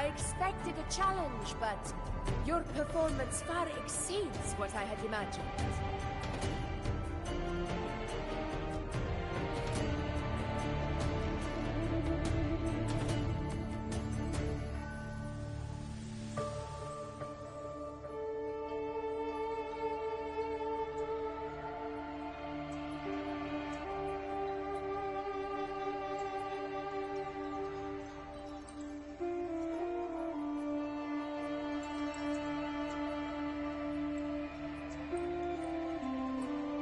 I expected a challenge, but your performance far exceeds what I had imagined.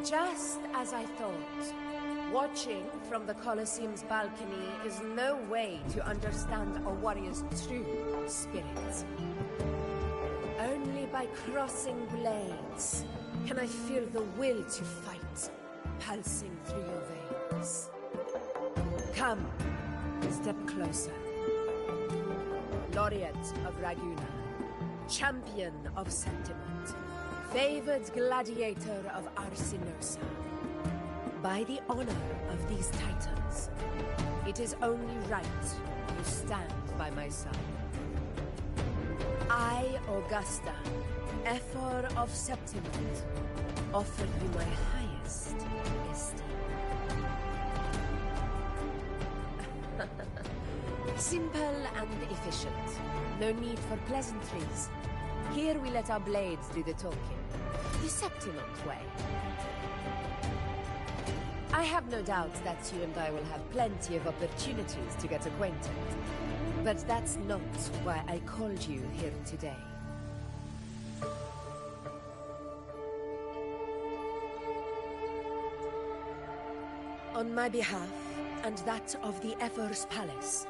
Just as I thought. Watching from the Colosseum's balcony is no way to understand a warrior's true spirit. Only by crossing blades can I feel the will to fight pulsing through your veins. Come, step closer. Laureate of Raguna, champion of Septimont, favored gladiator of Arsinosa. By the honor of these titans, it is only right you stand by my side. I, Augusta, Ephor of Septimont, offer you my highest esteem. Simple and efficient. No need for pleasantries. Here we let our blades do the talking. The Septimont way. I have no doubt that you and I will have plenty of opportunities to get acquainted. But that's not why I called you here today. On my behalf, and that of the Ephor's Palace,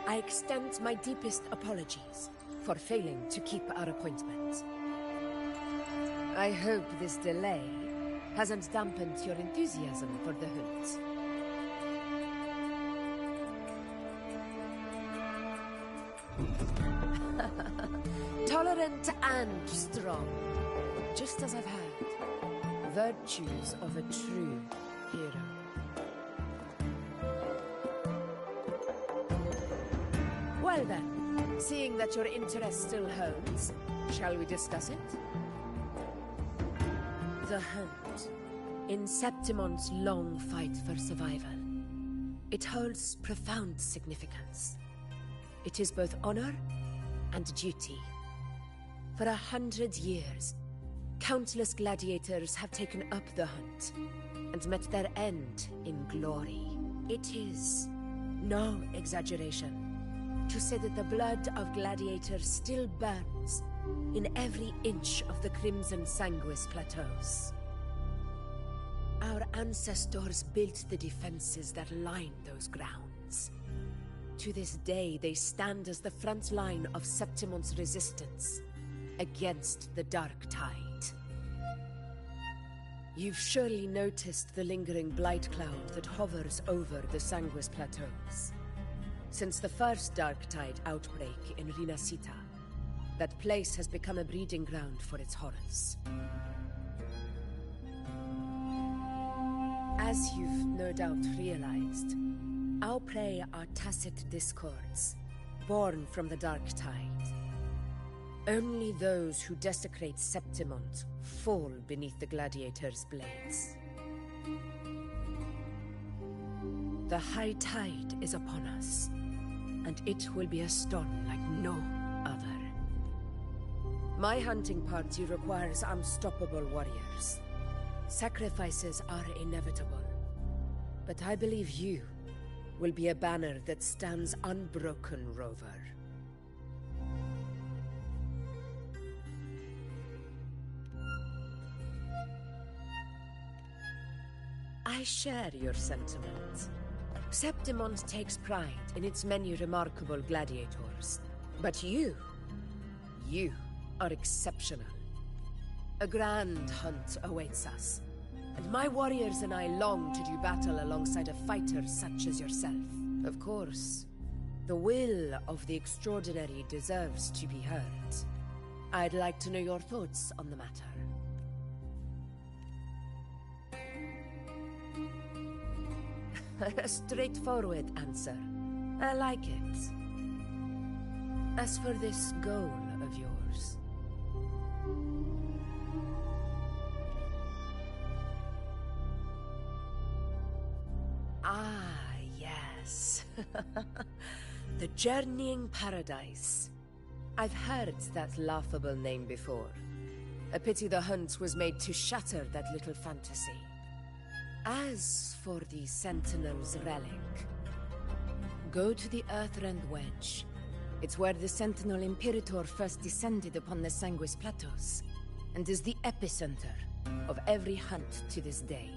I extend my deepest apologies for failing to keep our appointment. I hope this delay hasn't dampened your enthusiasm for the hunt. Tolerant and strong, just as I've heard. Virtues of a true hero. Well then, seeing that your interest still holds, shall we discuss it? The hunt. In Septimont's long fight for survival, it holds profound significance. It is both honor and duty. For 100 years, countless gladiators have taken up the hunt and met their end in glory. It is no exaggeration to say that the blood of gladiators still burns in every inch of the Crimson Sanguis plateaus. Our ancestors built the defenses that line those grounds. To this day, they stand as the front line of Septimont's resistance against the Dark Tide. You've surely noticed the lingering blight cloud that hovers over the Sanguis plateaus. Since the first Dark Tide outbreak in Rinascita, that place has become a breeding ground for its horrors. As you've no doubt realized, our prey are tacit discords, born from the Dark Tide. Only those who desecrate Septimont fall beneath the gladiators' blades. The High Tide is upon us, and it will be a storm like no other. My hunting party requires unstoppable warriors. Sacrifices are inevitable, but I believe you will be a banner that stands unbroken, Rover. I share your sentiment. Septimont takes pride in its many remarkable gladiators. But you are exceptional. A grand hunt awaits us, and my warriors and I long to do battle alongside a fighter such as yourself. Of course, the will of the extraordinary deserves to be heard. I'd like to know your thoughts on the matter. A straightforward answer. I like it. As for this goal of yours... Ah, yes. The Journeying Paradise. I've heard that laughable name before. A pity the hunt was made to shatter that little fantasy. As for the Sentinel's relic, go to the Earthrend Wedge. It's where the Sentinel Imperator first descended upon the Sanguis Plateaus, and is the epicenter of every hunt to this day.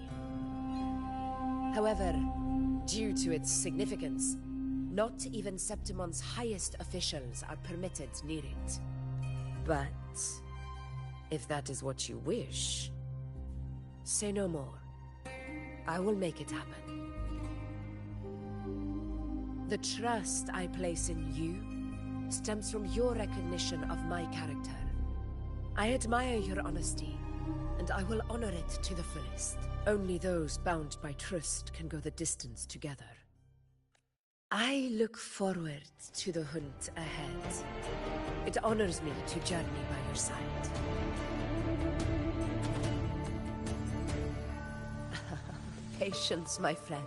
However, due to its significance, not even Septimon's highest officials are permitted near it. But if that is what you wish, say no more. I will make it happen. The trust I place in you stems from your recognition of my character. I admire your honesty, and I will honor it to the fullest. Only those bound by trust can go the distance together. I look forward to the hunt ahead. It honors me to journey by your side. Patience, my friend,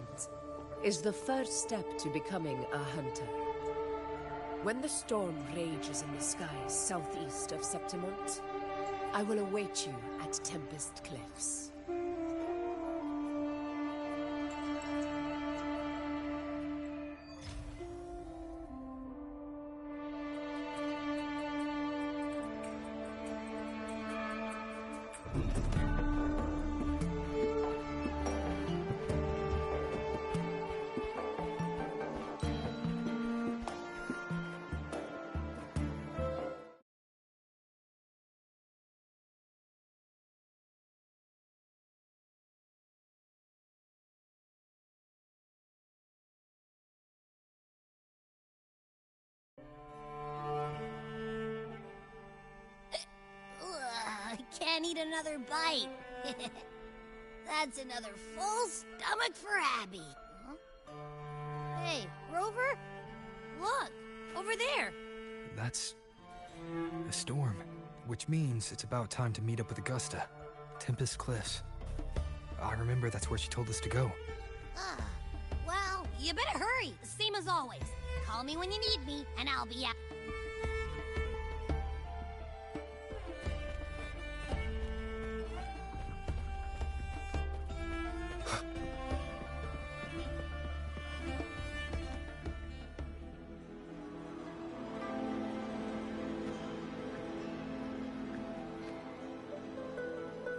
is the first step to becoming a hunter. When the storm rages in the skies southeast of Septimont, I will await you at Tempest Cliffs. I can't eat another bite. That's another full stomach for Abby. Huh? Hey, Rover? Look, over there. That's a storm, which means it's about time to meet up with Augusta. Tempest Cliffs. I remember that's where she told us to go. Well, you better hurry, same as always. Call me when you need me, and I'll be at...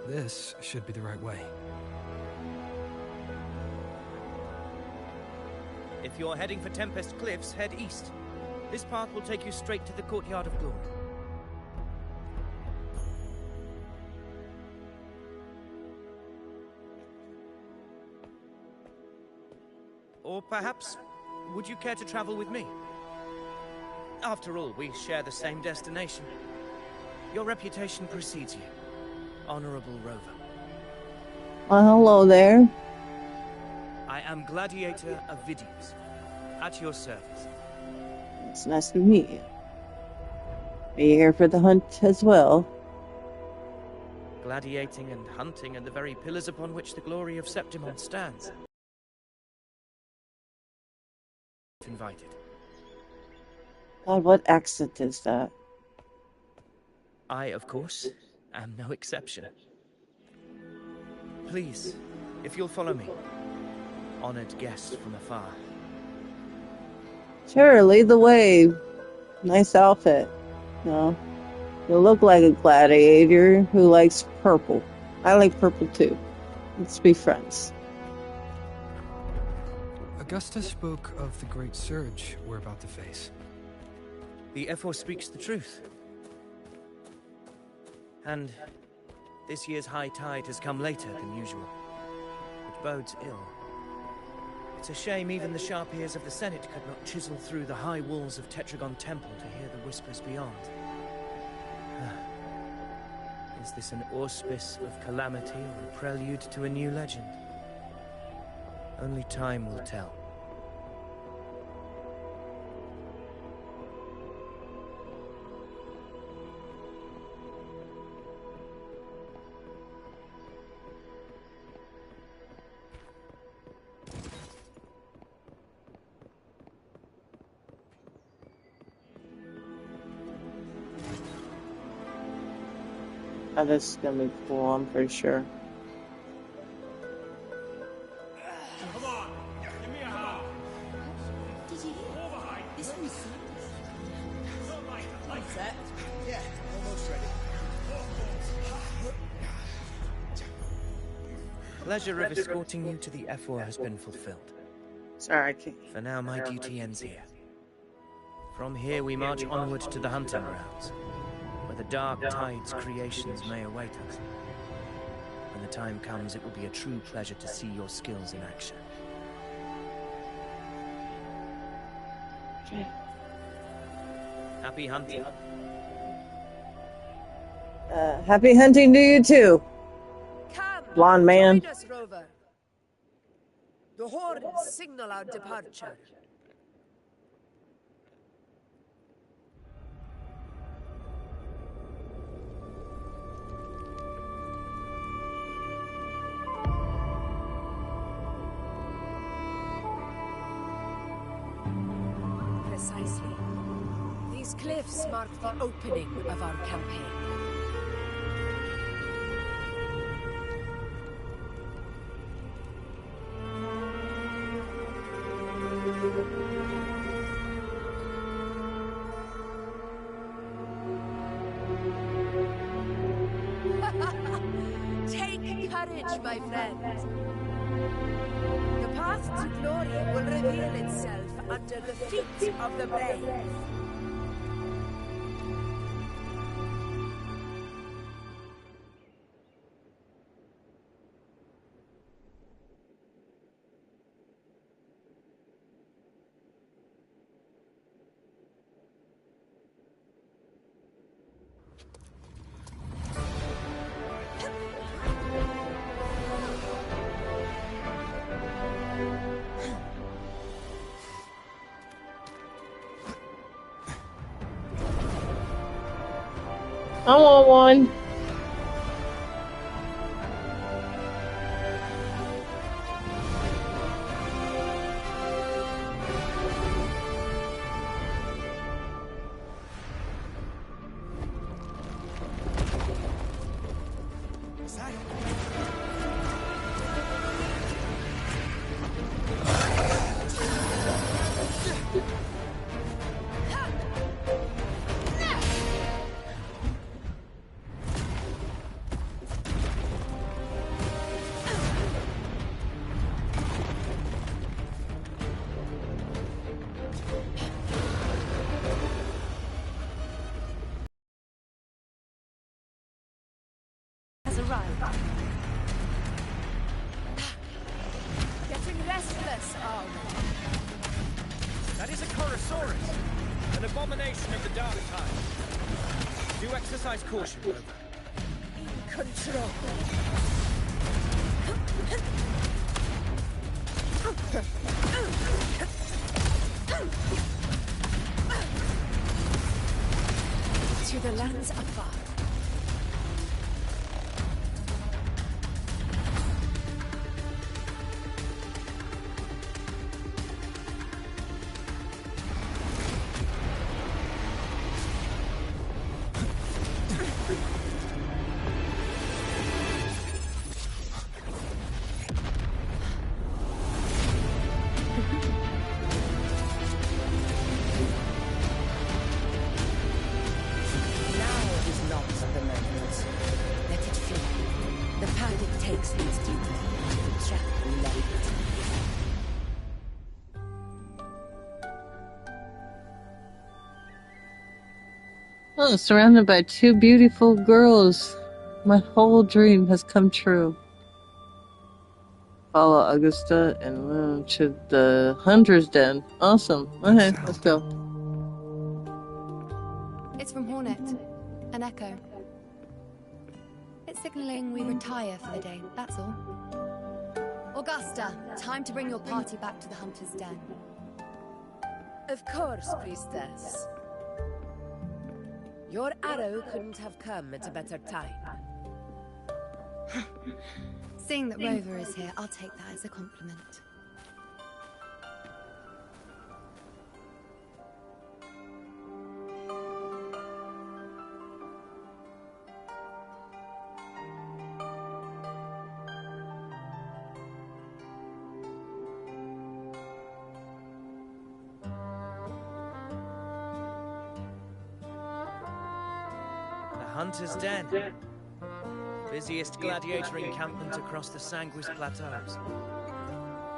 This should be the right way. If you're heading for Tempest Cliffs, head east. This path will take you straight to the Courtyard of Glory. Or perhaps, would you care to travel with me? After all, we share the same destination. Your reputation precedes you, Honorable Rover. Hello there. I am Gladiator Avidius, at your service. It's nice to meet you. Are you here for the hunt as well? Gladiating and hunting are the very pillars upon which the glory of Septimon stands. Invited. God, what accent is that? I, of course, am no exception. Please, if you'll follow me, honored guest from afar. Sure, lead the way. Nice outfit. No, you look like a gladiator who likes purple. I like purple too. Let's be friends. Augusta spoke of the great surge we're about to face. The Ephor speaks the truth. And this year's high tide has come later than usual, which bodes ill. It's a shame even the sharp ears of the Senate could not chisel through the high walls of Tetragon Temple to hear the whispers beyond. Is this an auspice of calamity or a prelude to a new legend? Only time will tell. Oh, this is gonna be cool, I'm pretty sure. Did you hear? This one's serious. Set? Yeah, almost ready. Pleasure of escorting you to the F4 has been fulfilled. Sorry, I can't. For now, my duty ends here. From here, we march onward to the hunting grounds, where the Dark Tide's creations may await us. When the time comes, it will be a true pleasure to see your skills in action. Okay. Happy hunting. Happy hunting to you too, Come, blonde man. join us, Rover. The horns signal our departure. Precisely. These cliffs mark the opening of our campaign. Take courage, my friend. The path to glory will reveal itself under the feet of the brave. I want one. Has arrived. Getting restless, are we? That is a Chorosaurus, an abomination of the Dark Tide. Do exercise caution, Rover. In control. To the lands afar. Oh, surrounded by two beautiful girls. My whole dream has come true. Follow Augusta and move to the Hunter's Den. Awesome. Okay, let's go. It's from Hornet. An echo. It's signaling we retire for the day, that's all. Augusta, time to bring your party back to the Hunter's Den. Of course, priestess. Your arrow couldn't have come at a better time. Seeing that Rover is here, I'll take that as a compliment. Hunter's Den. Busiest gladiator encampment across the Sanguis Plateaus.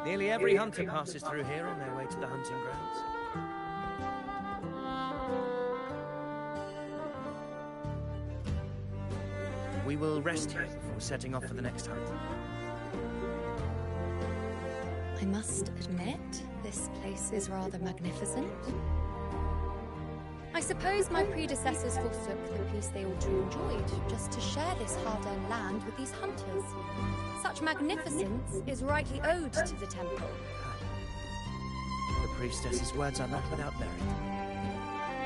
Nearly every hunter passes through here on their way to the hunting grounds. We will rest here before setting off for the next hunt. I must admit, this place is rather magnificent. I suppose my predecessors forsook the peace they ought to enjoyed just to share this hard-earned land with these hunters. Such magnificence is rightly owed to the temple. The priestess's words are not without merit.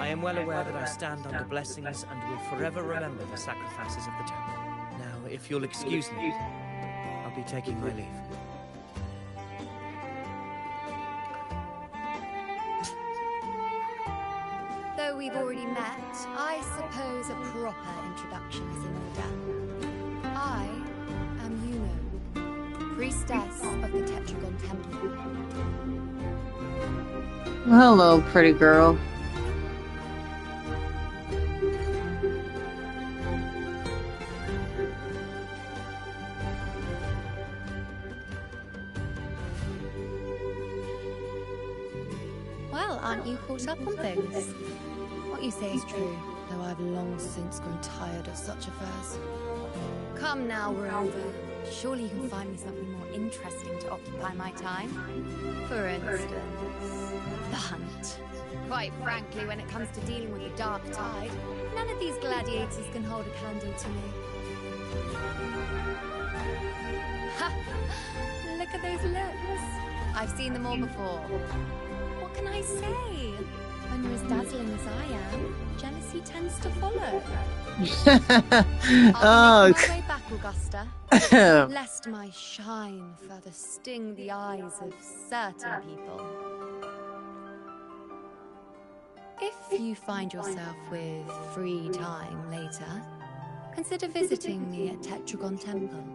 I am well aware that I stand under blessings and will forever remember the sacrifices of the temple. Now, if you'll excuse me, I'll be taking my leave. Though we've already met, I suppose a proper introduction is in order. I am Yuno, priestess of the Tetragon Temple. Hello, pretty girl. Well, aren't you caught up on things? What you say is true, though I've long since grown tired of such affairs. Come now, Rover. Surely you can find me something more interesting to occupy my time. For instance, the hunt. Quite frankly, when it comes to dealing with the dark tide, none of these gladiators can hold a candle to me. Ha! Look at those looks. I've seen them all before. What can I say? When you're as dazzling as I am, jealousy tends to follow. I'll make my way back, Augusta, lest my shine further sting the eyes of certain people. If you find yourself with free time later, consider visiting me at Tetragon Temple.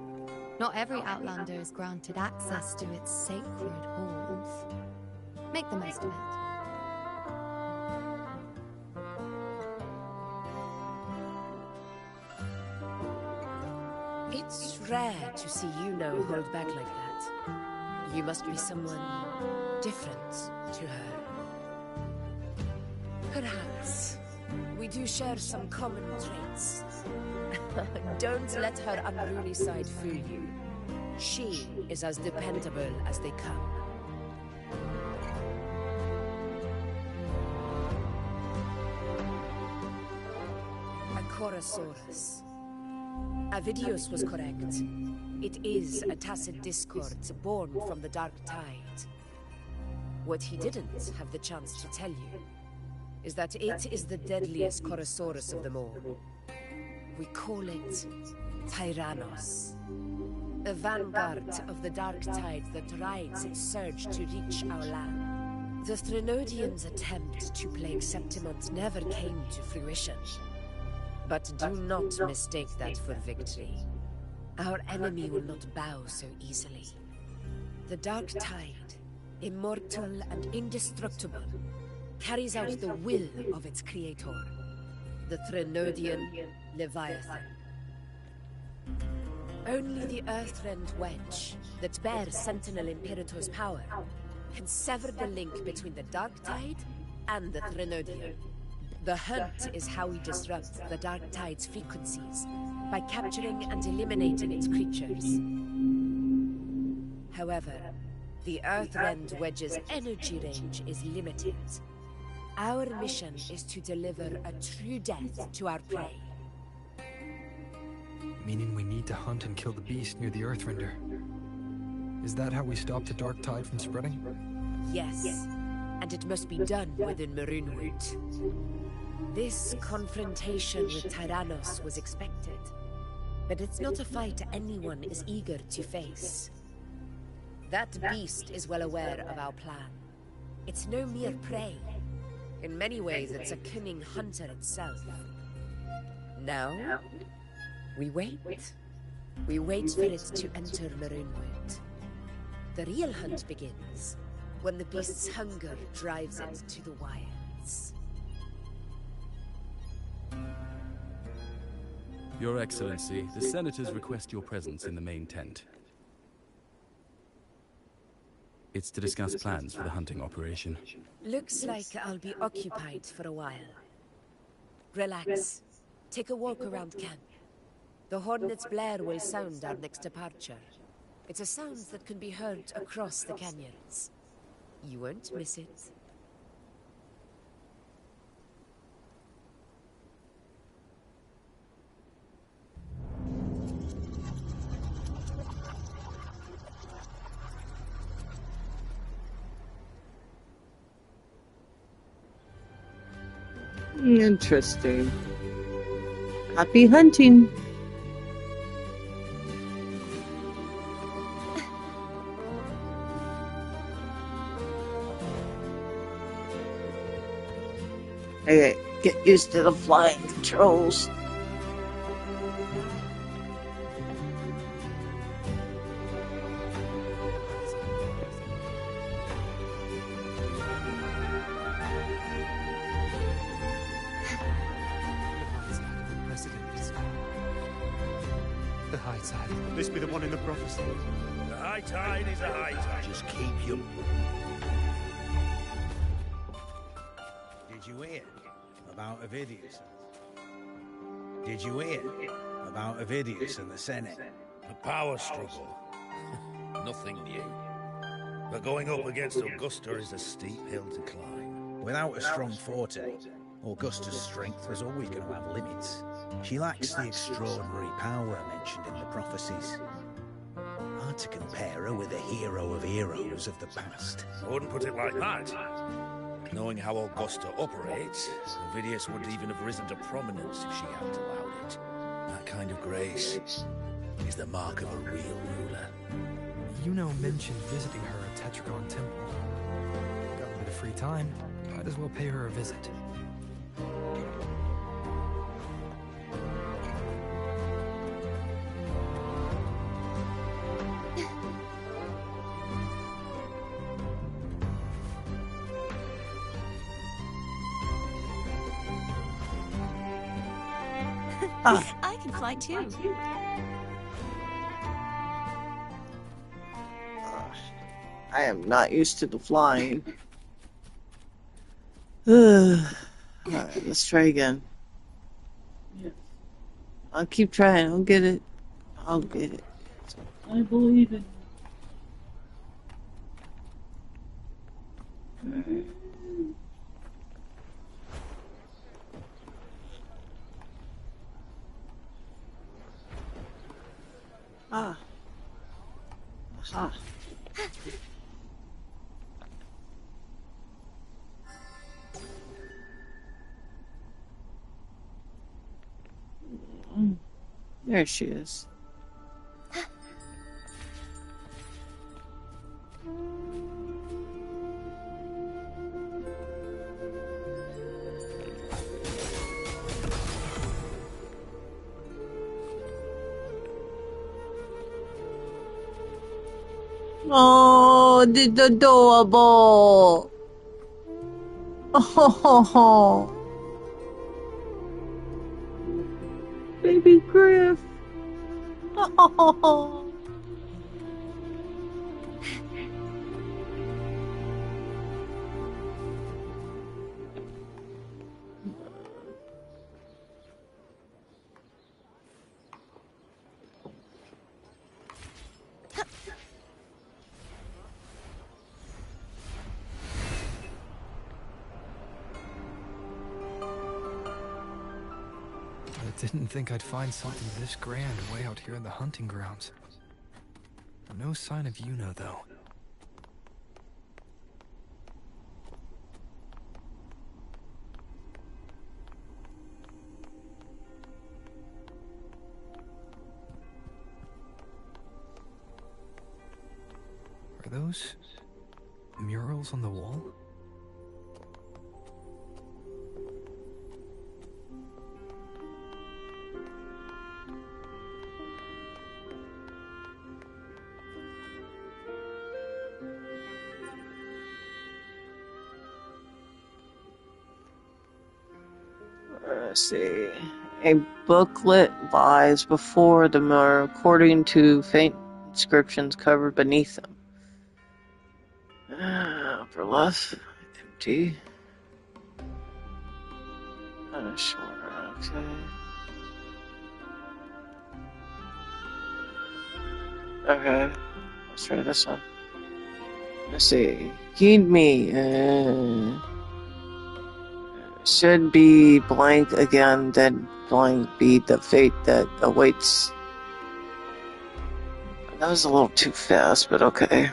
Not every outlander is granted access to its sacred halls. Make the most of it. It's rare to see Yuno hold back like that. You must be someone different to her. Perhaps we do share some common traits. Don't let her unruly side fool you. She is as dependable as they come. A Chorosaurus. Avidius was correct. It is a tacit discord born from the dark tide. What he didn't have the chance to tell you is that it is the deadliest Chorosaurus of them all. We call it Tyrannos. A vanguard of the dark tide that rides its surge to reach our land. The Threnodians' attempt to plague Septimont never came to fruition. But do not mistake that for victory. Our enemy will not bow so easily. The dark tide, immortal and indestructible, carries out the will of its creator, the Threnodian Leviathan. Only the Earthrend Wedge, that bears Sentinel Imperator's power, can sever the link between the dark tide and the Threnodian. The hunt is how we disrupt the dark tide's frequencies, by capturing and eliminating its creatures. However, the Earthrend Wedge's energy range is limited. Our mission is to deliver a true death to our prey. Meaning we need to hunt and kill the beast near the Earthrender. Is that how we stop the dark tide from spreading? Yes, and it must be done within Maroonwood. This confrontation with Tyrannos was expected, but it's not a fight anyone is eager to face. That beast is well aware of our plan. It's no mere prey. In many ways, it's a cunning hunter itself. Now, we wait. We wait for it to enter Maroonwood. The real hunt begins when the beast's hunger drives it to the wilds. Your Excellency, the senators request your presence in the main tent. It's to discuss plans for the hunting operation. Looks like I'll be occupied for a while. Relax. Take a walk around camp. The hornet's blare will sound our next departure. It's a sound that can be heard across the canyons. You won't miss it. Interesting. Happy hunting. Okay, get used to the flying controls. The high tide. Could this be the one in the prophecy? The high tide is a high tide. Just keep your... Did you hear about Avidius? Did you hear about Avidius and the Senate? A power struggle. Nothing new. But going up against Augusta is a steep hill to climb. Without a strong forte, Augusta's strength was always going to have limits. She lacks the extraordinary power mentioned in the prophecies. Hard to compare her with a hero of heroes of the past. I wouldn't put it like that. Knowing how Augusta operates, Avidius wouldn't even have risen to prominence if she hadn't allowed it. That kind of grace is the mark of a real ruler. Yuno mentioned visiting her at Tetragon Temple. Got a bit of free time. Might as well pay her a visit. I can fly too. I am not used to the flying. Alright, let's try again. I'll keep trying. I'll get it. I'll get it. I believe in you. Ah. Aha. There she is. Oh, it's adorable. Oh, baby Griff. Oh. I didn't think I'd find something this grand way out here in the hunting grounds. No sign of Yuno, though. Are those murals on the wall? Let's see. A booklet lies before the mirror, according to faint inscriptions covered beneath them. Upper left, empty. Sure, okay. Okay, let's try this one. Let's see. Heed me. Should be blank again, then blank be the fate that awaits. That was a little too fast, but okay.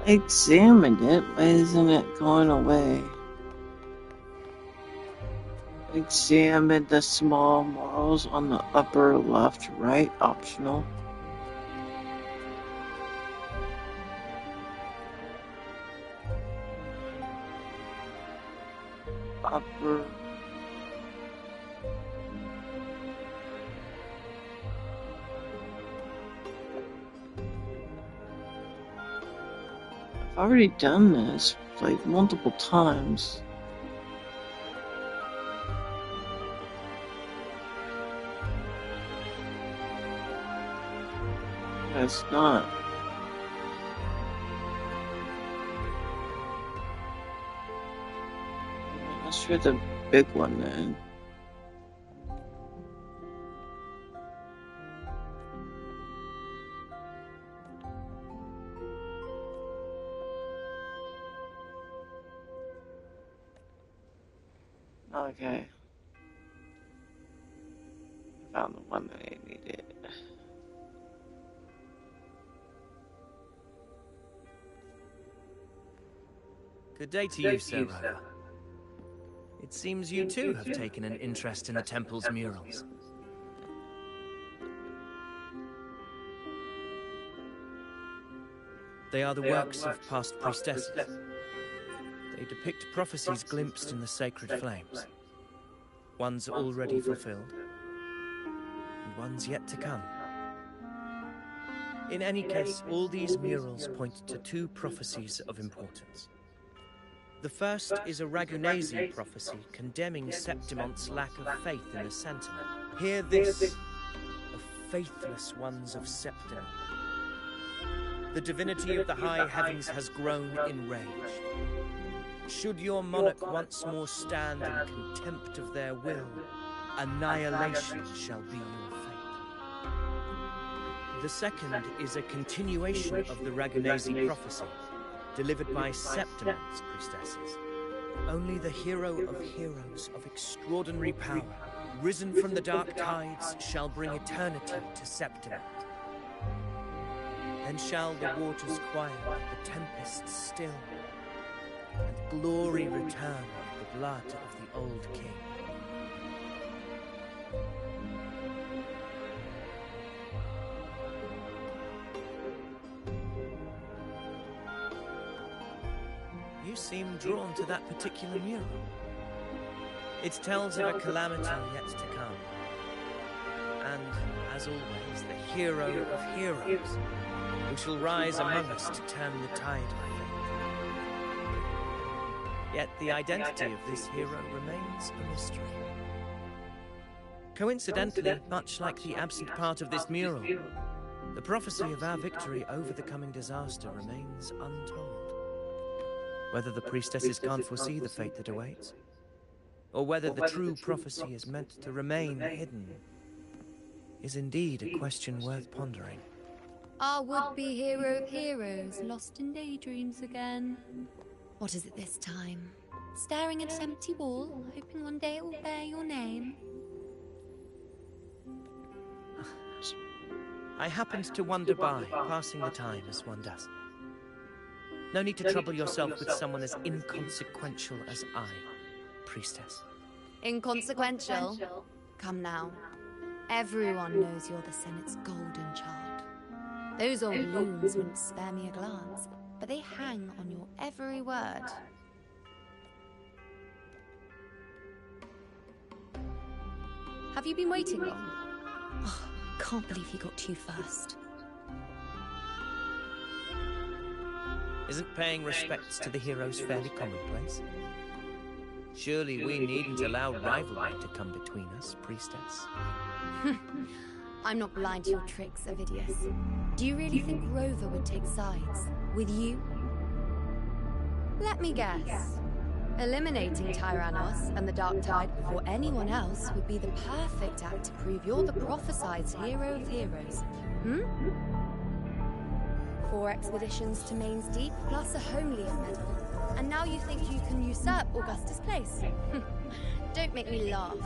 Examined it. Why isn't it going away? Examine the small murals on the upper left, right, optional. Upper. I've already done this like multiple times. It's not. Let's try the big one then. Okay. I found the one that I needed. Good day to you, Sir Rover. It seems you too have taken an interest in the temple's murals. They are the works of past priestesses. They depict prophecies glimpsed in the sacred flames. Ones already fulfilled, and ones yet to come. In any case, all these murals point to two prophecies of importance. The first is a Ragunasi prophecy condemning Septimon's lack of faith in the Sentinel. Hear this, of faithless ones of Septimon. The divinity of the high heavens has grown enraged. Should your monarch once more stand in contempt of their will, annihilation shall be your fate. The second is a continuation of the Ragunesi prophecy, delivered by Septimon's priestesses. Only the hero of heroes of extraordinary power, risen from the dark tides, shall bring eternity to Septimont. Then shall the waters quiet, the tempests still, and glory return with the blood of the old king. You seem drawn to that particular mural. It tells of a calamity yet to come. And, as always, the hero of heroes, who shall rise among us to turn the tide of fate. Yet the identity of this hero remains a mystery. Coincidentally, much like the absent part of this mural, the prophecy of our victory over the coming disaster remains untold. Whether the priestesses can't foresee the fate that awaits, or whether the true prophecy is meant to remain hidden, is indeed a question worth pondering. Our would-be hero of heroes, lost in daydreams again. What is it this time? Staring at an empty wall, hoping one day it will bear your name? I happened to wander by, passing the time as one does. No need to trouble yourself with someone as inconsequential as I, priestess. Inconsequential? Come now. Everyone knows you're the Senate's golden child. Those old loons wouldn't spare me a glance, but they hang on your every word. Have you been waiting long? Oh, can't believe you got to you first. Isn't paying respects to the heroes fairly commonplace? Surely we needn't allow rivalry to come between us, priestess. I'm not blind to your tricks, Ovidius. Do you really think Rover would take sides? With you? Let me guess. Eliminating Tyrannos and the Dark Tide before anyone else would be the perfect act to prove you're the prophesied hero of heroes. 4 expeditions to Main's Deep, plus a Homeleaf medal. And now you think you can usurp Augustus' place? Don't make me laugh.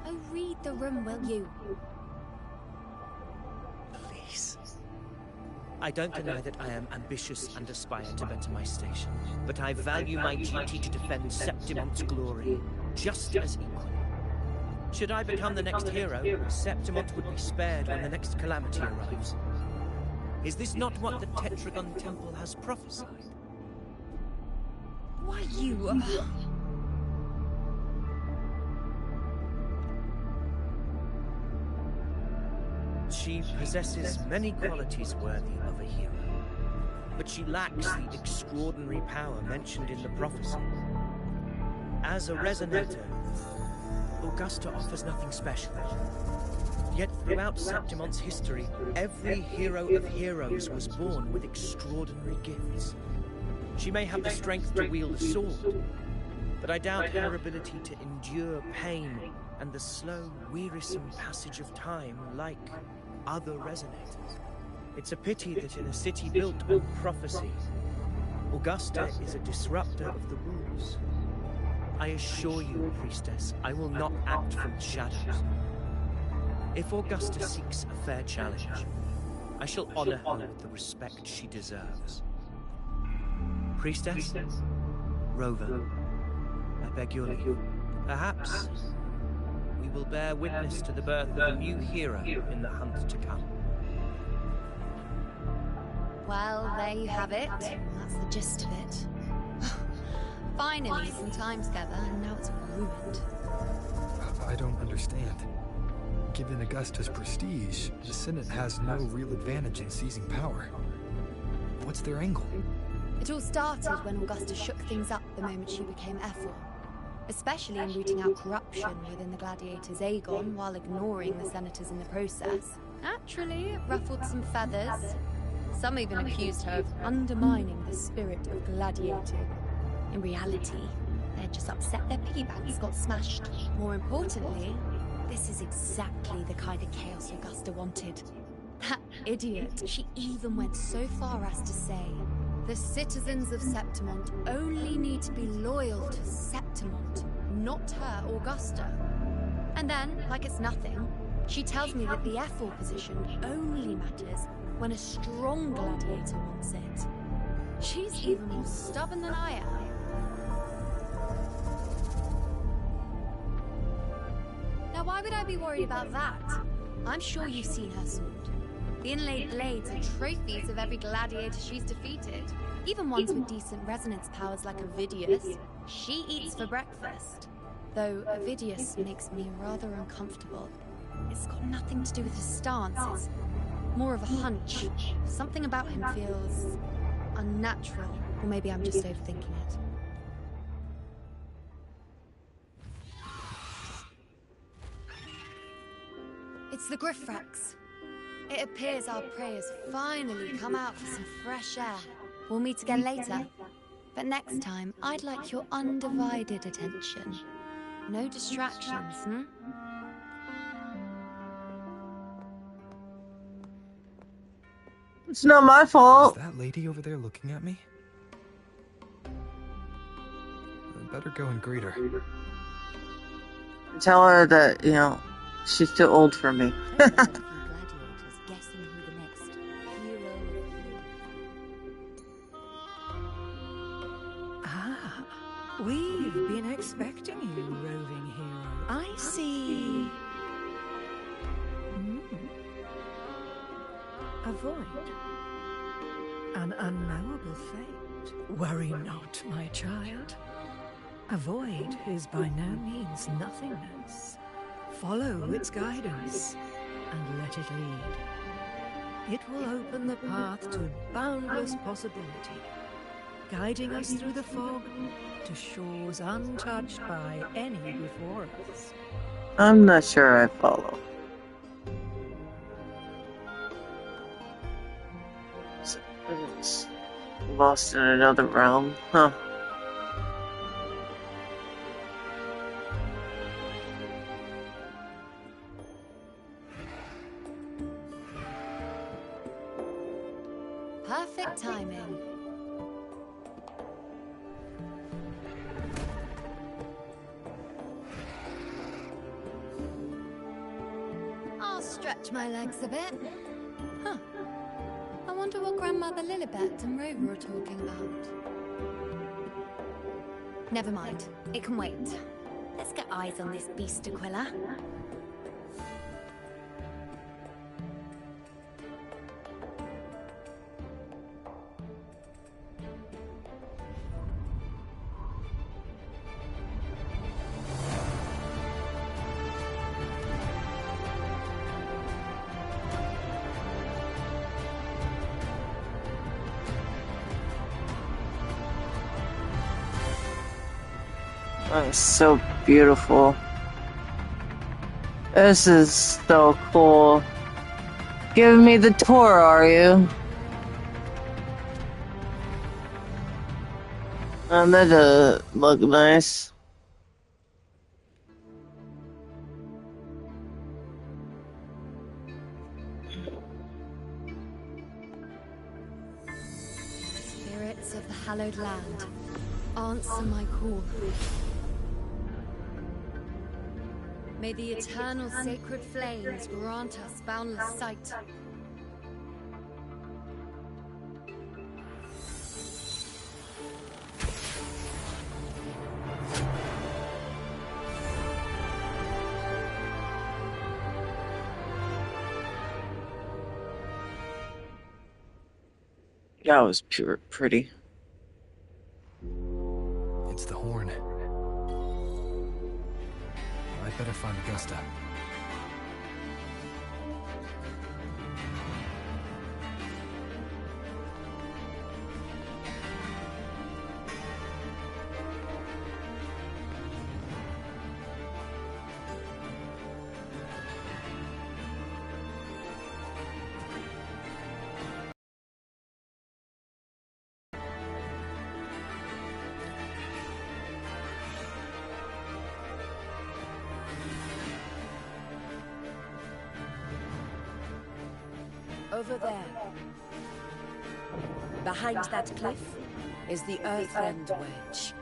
Oh, read the room, will you? Please. I don't deny that I am ambitious and aspire to better my station, but I value my duty to defend Septimont's glory just as equally. Should I become the next hero, Septimont would be spared when the next calamity arrives. Is this not what the Tetragon Temple has prophesied? Why, you... She possesses many qualities worthy of a hero, but she lacks the extraordinary power mentioned in the prophecy. As a resonator, Augusta offers nothing special. Yet throughout Septimont's history, every hero of heroes was born with extraordinary gifts. She may have the strength to wield a sword, but I doubt her ability to endure pain and the slow, wearisome passage of time like other resonators. It's a pity that in a city built on prophecy, Augusta is a disruptor of the rules. I assure you, priestess, I will not act from the shadows. If Augusta seeks a fair challenge, I shall honor her with the respect she deserves. Priestess, Rover, I beg your leave. Perhaps we will bear witness to the birth of a new hero in the hunt to come. Well, there you have it. That's the gist of it. Finally, some time together, and now it's ruined. I don't understand. Given Augusta's prestige, the Senate has no real advantage in seizing power. What's their angle? It all started when Augusta shook things up the moment she became Ephor. Especially in rooting out corruption within the gladiators' Aegon while ignoring the senators in the process. Naturally, it ruffled some feathers. Some even accused her of undermining the spirit of gladiating. In reality, they're just upset their piggy banks got smashed. More importantly, this is exactly the kind of chaos Augusta wanted. That idiot, she even went so far as to say, the citizens of Septimont only need to be loyal to Septimont, not her, Augusta. And then, like it's nothing, she tells me that the Ethel position only matters when a strong gladiator wants it. She's even more stubborn than I am. Now, why would I be worried about that? I'm sure you've seen her sword. The inlaid blades are trophies of every gladiator she's defeated. Even ones with decent resonance powers like Ovidius, she eats for breakfast. Though Ovidius makes me rather uncomfortable. It's got nothing to do with his stance, it's more of a hunch. Something about him feels unnatural. Or maybe I'm just overthinking it. It's the Griffrax. It appears our prey has finally come out for some fresh air. We'll meet again later. But next time, I'd like your undivided attention. No distractions, hmm? It's not my Is fault. that lady over there looking at me? I better go and greet her. Tell her that, you know, she's too old for me. We've been expecting you, roving hero. I see. A void. An unknowable fate. Worry not, my child. A void is by no means nothingness. Follow its guidance and let it lead. It will open the path to boundless possibility, guiding us through the fog to shores untouched by any before us. I'm not sure I follow. So it's lost in another realm, huh? Perfect timing. I'll stretch my legs a bit. Huh. I wonder what Grandmother Lilibet and Rover are talking about. Never mind. It can wait. Let's get eyes on this beast, Aquila. Oh, it's so beautiful. This is so cool. Giving me the tour, are you? Oh, that does look nice. Spirits of the hallowed land, answer my call. May the eternal sacred flames grant us boundless sight. That was pure pretty. It's the horn. I'd better find Augusta. over there. Behind that cliff is the Earthrend Wedge,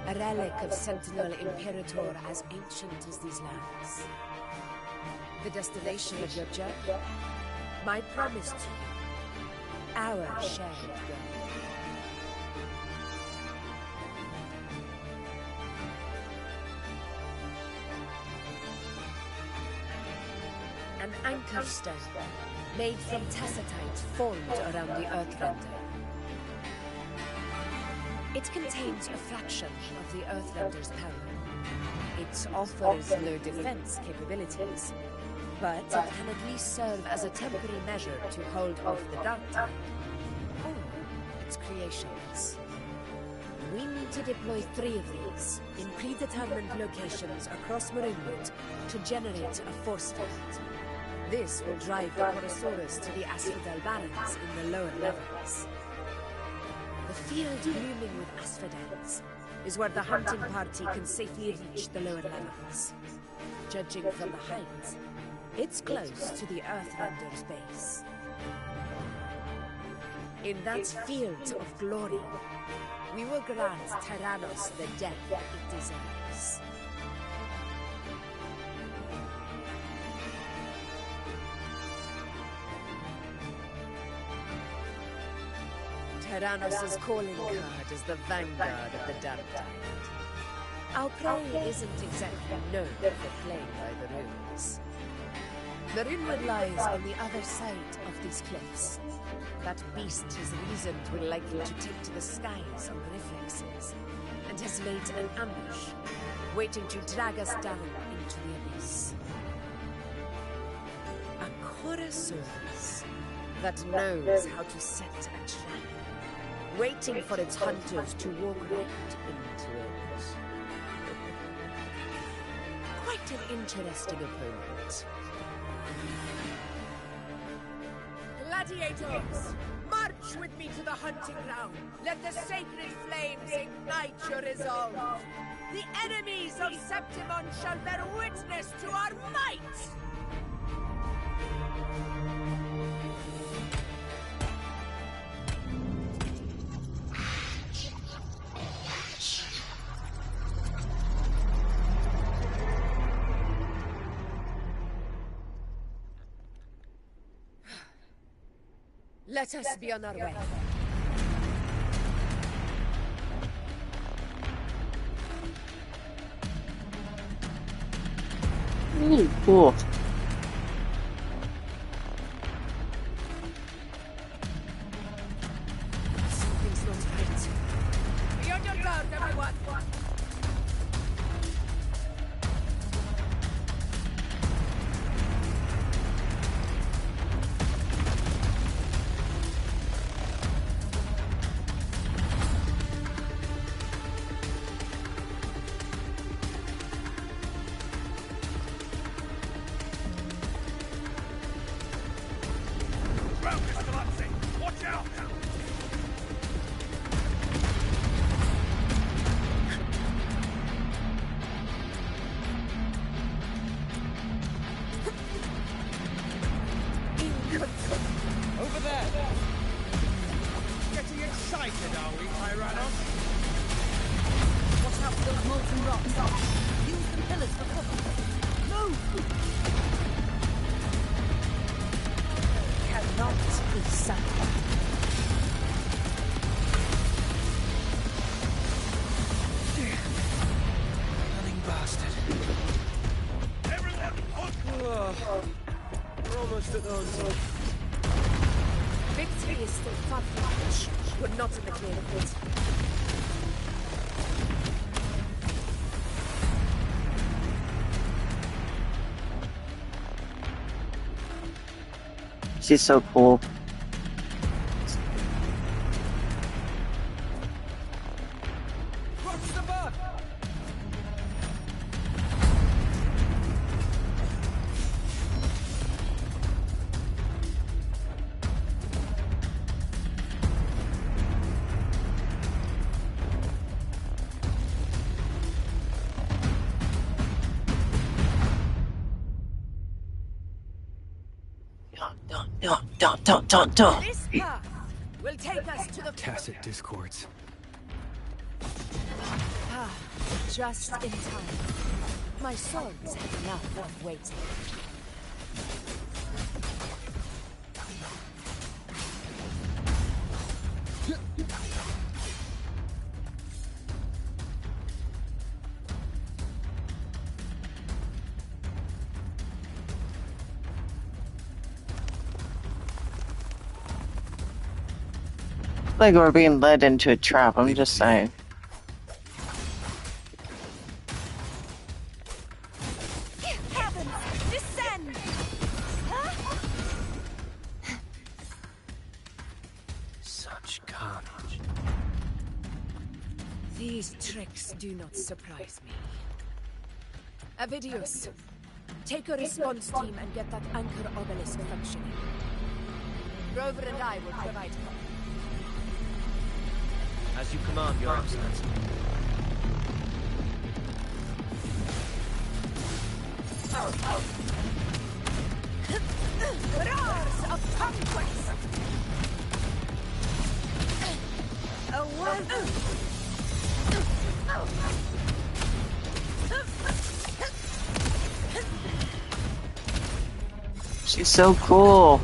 a relic of Sentinel Imperator as ancient as these lands. The destination of your journey, my promise to you, our shared goal. An anchor stone, made from tessitite formed around the Earthrender. It contains a fraction of the Earthrender's power. It offers no defense capabilities, but it can at least serve as a temporary measure to hold off the Dark Tide, or its creations. We need to deploy 3 of these in predetermined locations across Maroonwood to generate a force field. This will drive the Chorosaurus to the Asphodel Barrens in the lower levels. The field blooming with asphodels is where the hunting party can safely reach the lower levels. Judging from the height, it's close to the Earthrender's base. In that field of glory, we will grant Tyrannos the death it deserves. Tyrannos' calling card is the vanguard of the Dark Tide. Our prey isn't exactly known for playing by the rules. Maroonwood lies on the other side of these cliffs. That beast has reasoned we're likely to take to the skies on reflexes, and has laid an ambush, waiting to drag us down into the abyss. A Chorosaurus that knows how to set a trap, waiting for its hunters to walk right into it. Quite an interesting opponent. Gladiators, march with me to the hunting ground. Let the sacred flames ignite your resolve. The enemies of Septimon shall bear witness to our might! Let us be on our way. Really cool. Something's not right. Be on your guard, everyone! Over there! Getting excited, are we, Tyrannos? Watch out for those molten rocks. Use the pillars for cover. Move! Cannot be silent. Cunning bastard. Everyone, look! We're almost at those. Victory is still far from us, but not in the clear of it. She's so cool. What's the bug? Don't. This path will take us to the Tacit discords. Ah, just in time. My swords have enough of waiting. Like we're being led into a trap, I'm just saying. Heavens, descend! Such carnage. These tricks do not surprise me. Avidius, take a response team and get that anchor obelisk functioning. Rover and I will provide cover. As you command, Your Excellency. Roars of conquest! A world... She's so cool.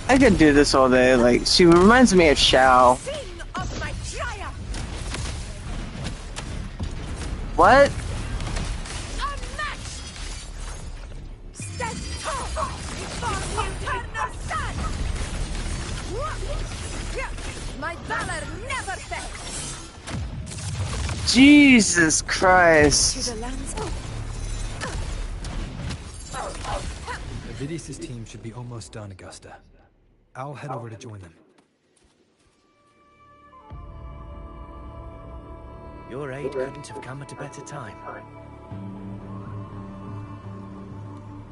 I could do this all day. Like, she reminds me of Shao. Sing of my triumph! What? Unmatched! Stand tall before the eternal sun! My valor never fails! Jesus Christ. To the lands of... Avidius' team should be almost done, Augusta. I'll head over to join them. Your aid couldn't have come at a better time.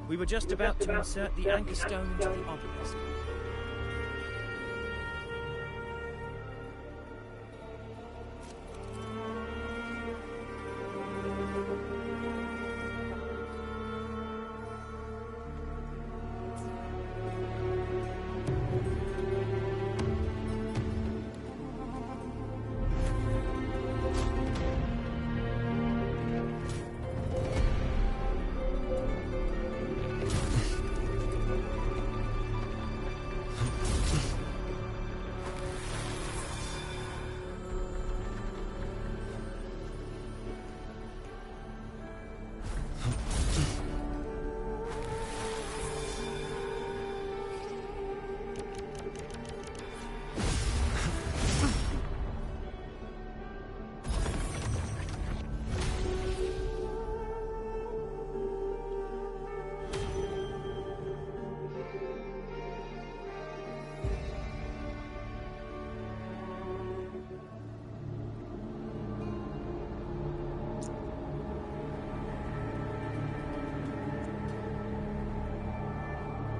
We were just about to insert the anchor stone into the obelisk.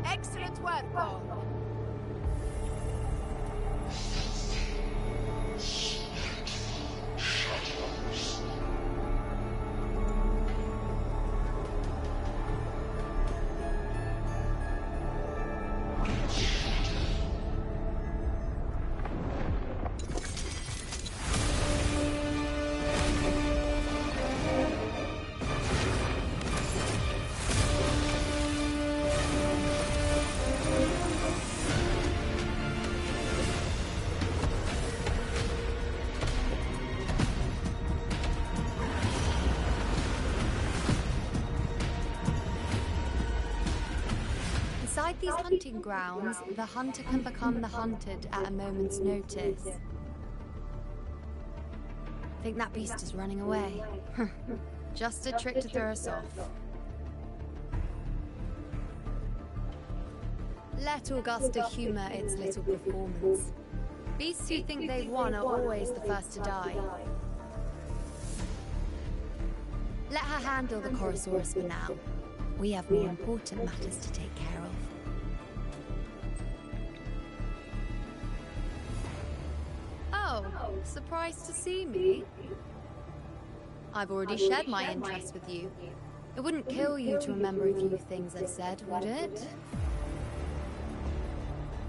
Excellent work, Paul. Inside these hunting grounds, the hunter can become the hunted at a moment's notice. Think that beast is running away? Just a trick to throw us off. Let Augusta humor its little performance. Beasts who think they've won are always the first to die. Let her handle the Chorosaurus for now. We have more important matters to take care of. Oh, surprised to see me? I've already shared my interest with you. It wouldn't kill you to remember a few things I've said, would it?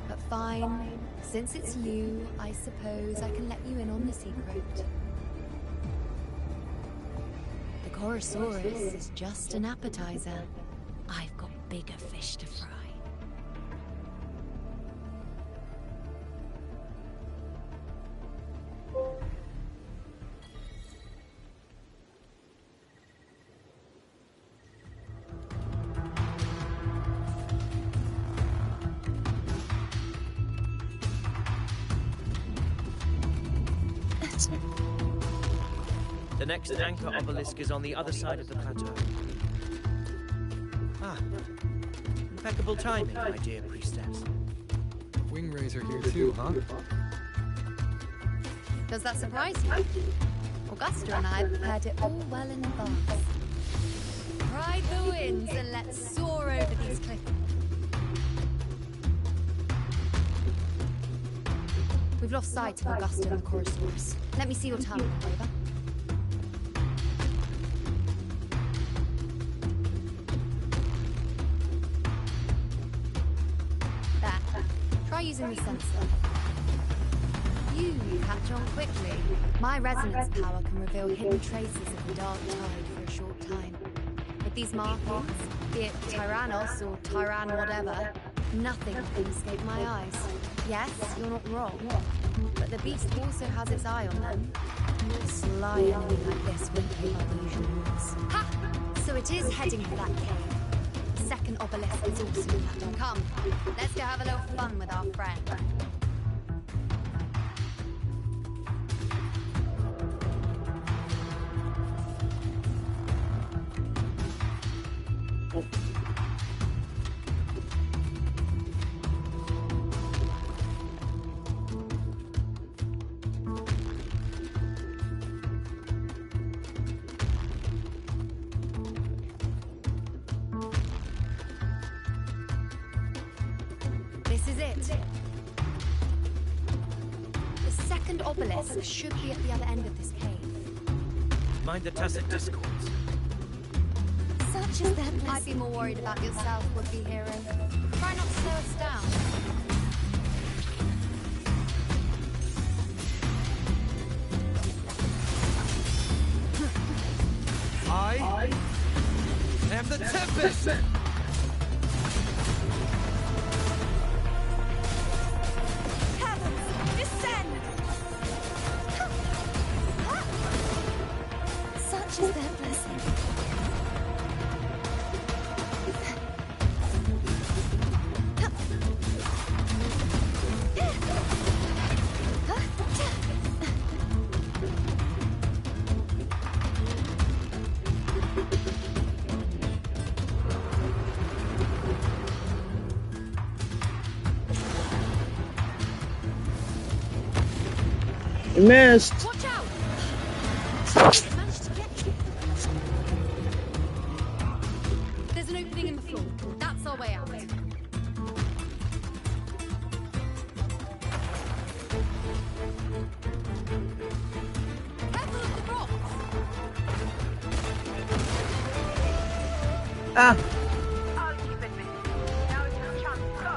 But fine. Since it's you, I suppose I can let you in on the secret. The Chorosaurus is just an appetizer. I've got bigger fish to fry. The next anchor obelisk is on the other side of the plateau. Ah, impeccable timing, my dear priestess. Wing rays are here too, huh? Does that surprise you? Augusta and I prepared it all well in advance. Ride the winds and let's soar over these cliffs. We've lost sight of Augusta and the Chorosaurus. Let me see your tongue, over. Try using the sensor. You catch on quickly. My resonance power can reveal hidden traces of the dark tide for a short time. With these markings, be it Tyrannos or Tyran whatever, nothing can escape my eyes. Yes, you're not wrong, but the beast also has its eye on them. A sly enemy like this wouldn't give up the usual rules. Ha! So it is heading for that cave. Second obelisk is also in that one. Come, let's go have a little fun with our friend. This is it. The second obelisk should be at the other end of this cave. Mind the tacit discords. Such is their blessing. I'd be more worried about yourself, would-be hero. Try not to slow us down. I am the Tempest! Heavens, descend! Such is their blessing. You missed. Watch out! Managed to get you. There's an opening in the floor. That's our way out. Careful of the rocks! Ah. I'll keep it busy. Now is your chance. Go.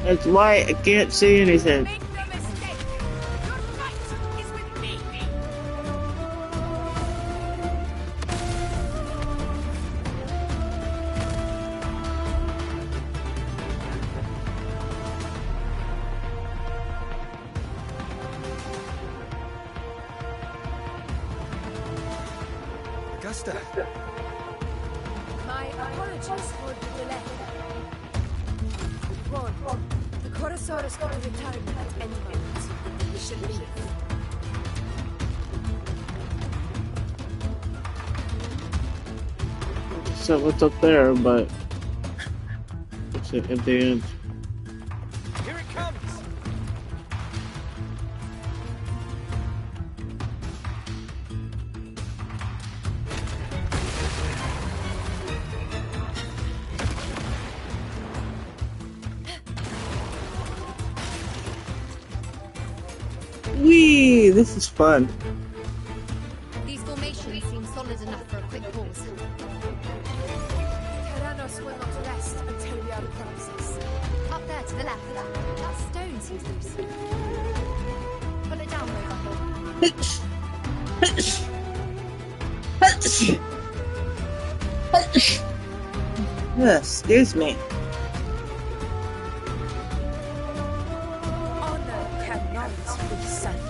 It's white. I can't see anything. Make no mistake. Your fight is with me. Augusta! My apologies for the delay. Warn, the Chorosaurus could return at any moment. We should leave. So what's up there, but it's at the end. Here it comes! Wee! This is fun. These formations seem solid enough for a quick pause. Tyrannos will not rest until we are promises. Up there to the left. That stone seems loose. Pull it down, Excuse me. Honor cannot be sent.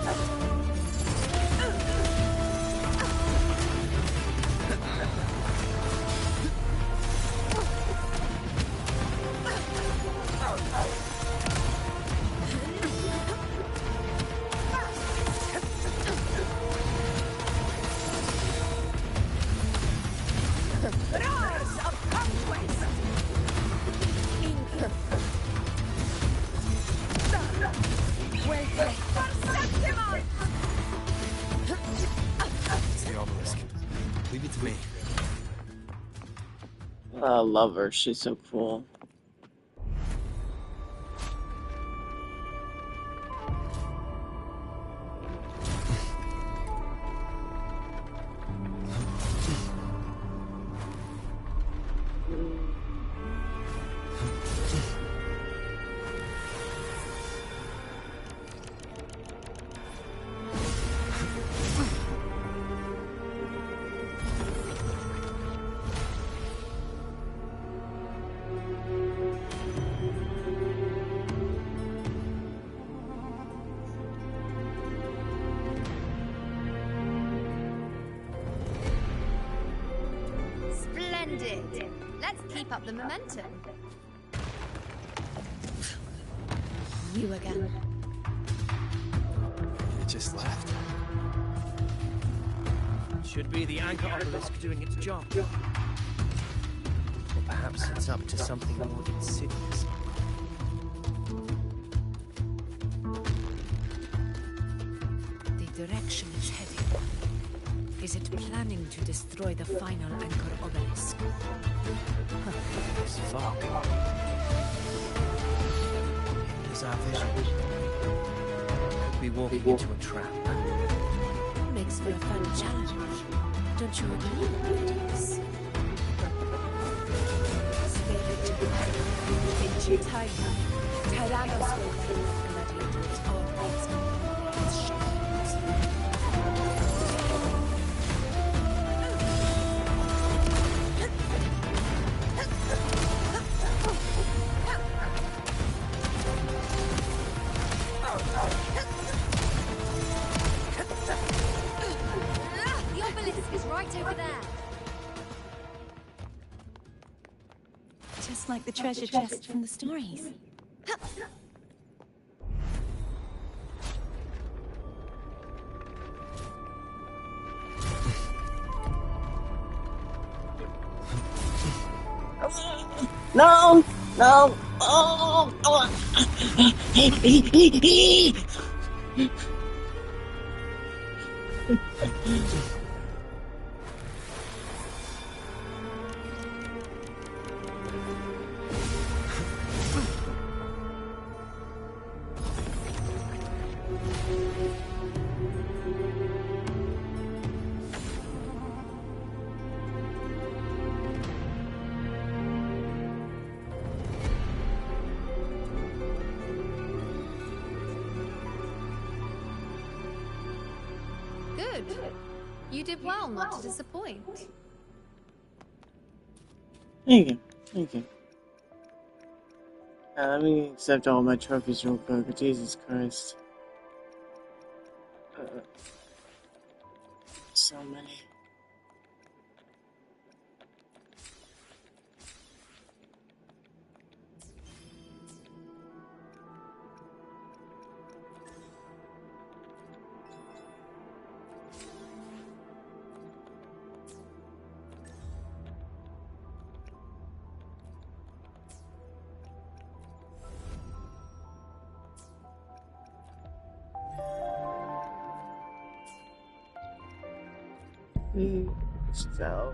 Rise of conquest! Well played. It's the obelisk. Leave it to me. I love her. She's so cool. Splendid. Let's keep up the momentum. You again. It just left. Should be the anchor obelisk doing its job. Or perhaps it's up to something more insidious. The direction is heading. Is it planning to destroy the final anchor obelisk? This fog hinders our vision. Could be walking into a trap. Makes for a fun challenge. Don't you agree, ladies? Spirit in Chitaya, Tyrannos will live gladiator its own rights and its shadows. The obelisk is right over there. Just like the treasure chest from the stories. No! No! Oh! Oh. Good. You did well not to disappoint. Thank you. Thank you. Let me accept all my trophies real quick. Jesus Christ. So many. So.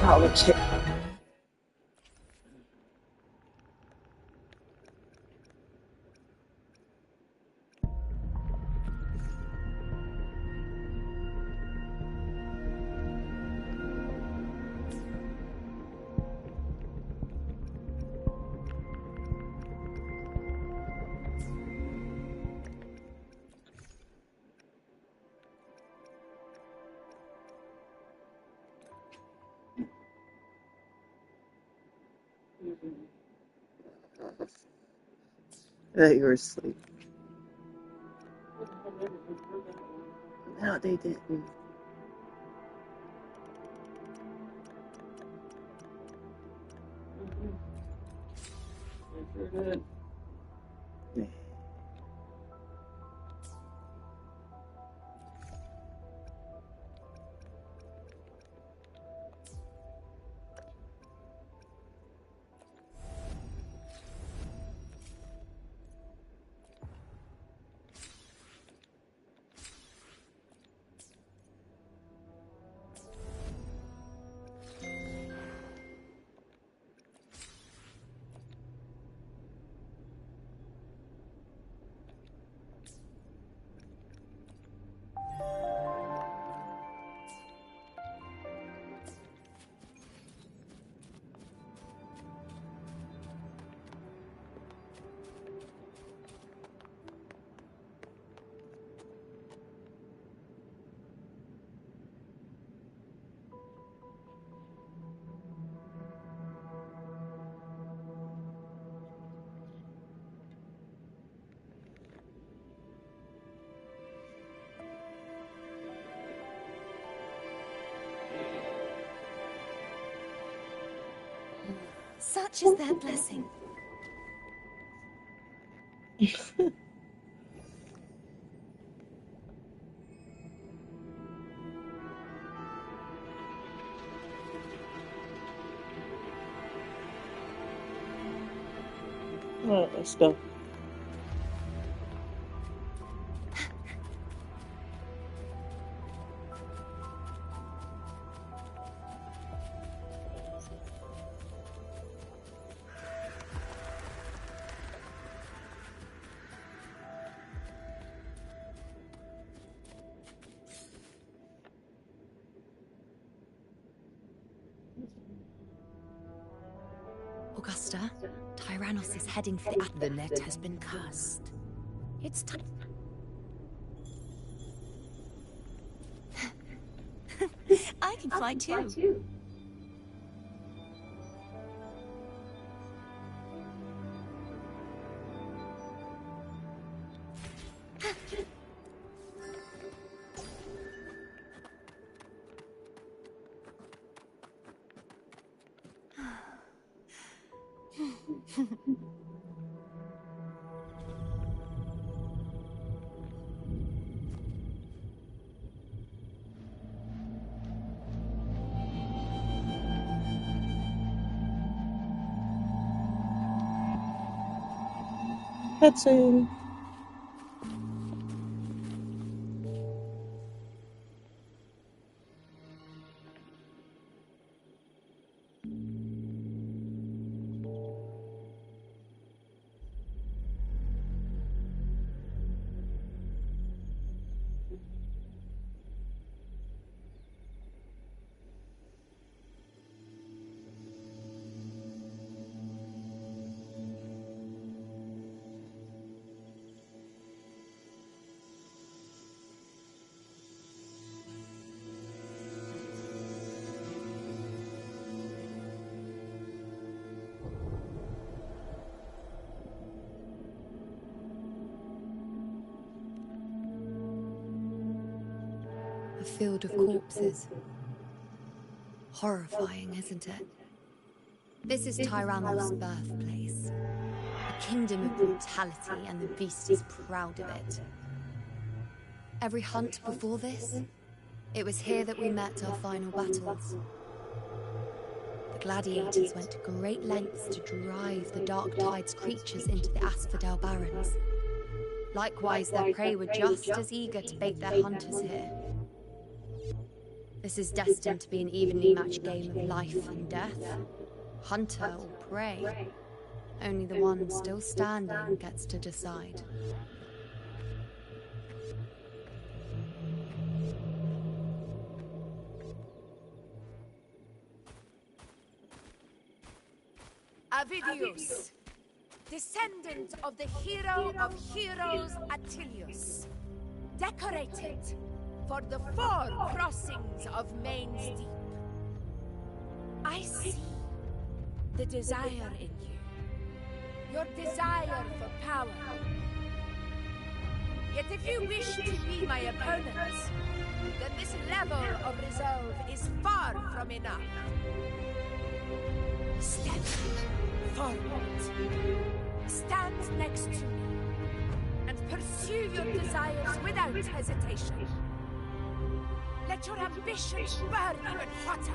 politics. That you were asleep. No, they didn't. Such is their blessing. Alright, let's go. Augusta, Tyrannos is heading for the net has been cast. It's time. I can fly too. Cutscene. A field of corpses. Horrifying, isn't it? This is Tyrannos' birthplace. A kingdom of brutality, and the beast is proud of it. Every hunt before this, it was here that we met our final battles. The gladiators went to great lengths to drive the Dark Tide's creatures into the Asphodel Barrens. Likewise, their prey were just as eager to bait their hunters here. This is destined to be an evenly matched game of life and death. Hunter or prey. Only the one still standing gets to decide. Avidius, descendant of the hero of heroes Attilius, decorated for the 4 crossings of Main's Deep. I see the desire in you, your desire for power. Yet if you wish to be my opponent, then this level of resolve is far from enough. Step forward. Stand next to me and pursue your desires without hesitation. Let your ambitions burn even hotter.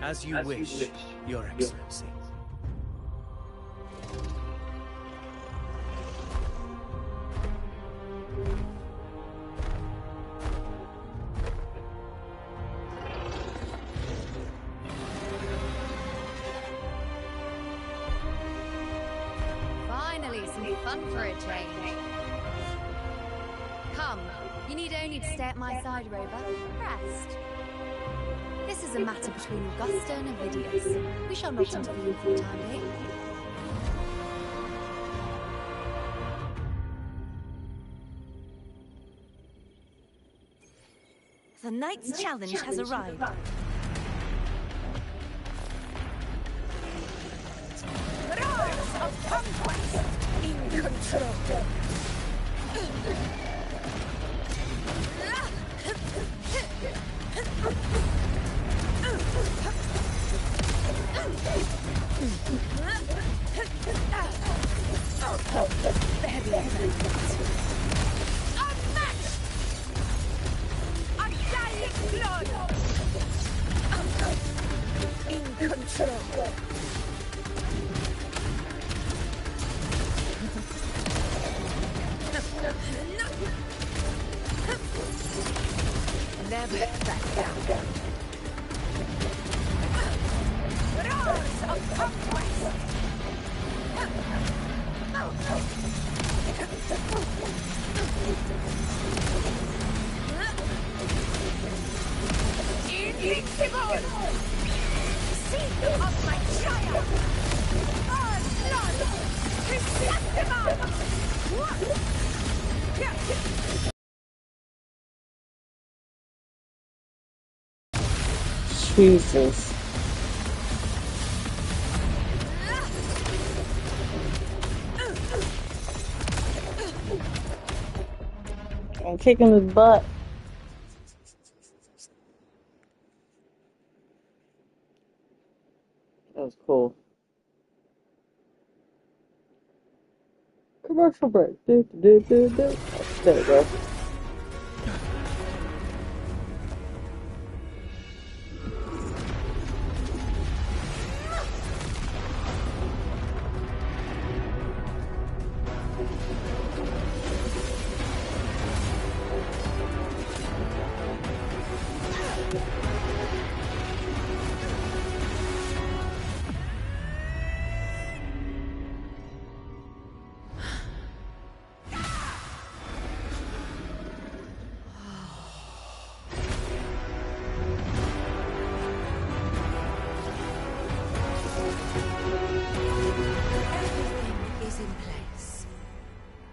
As you wish, Your Excellency. Finally, some fun for a change. Come, you need only to stay at my side, Rover. Rest. This is a matter between Augusta and Avidius. We shall not intervene for the time being. The knight's challenge has arrived. Roars of conquest in control. Unmatched! Undying glory! In control. Never back down. Roars of conquest! Invincible! Seed of my child! Our blood! Chrysanthemum! Jesus. I'm kicking his butt. That was cool. Commercial break. There we go.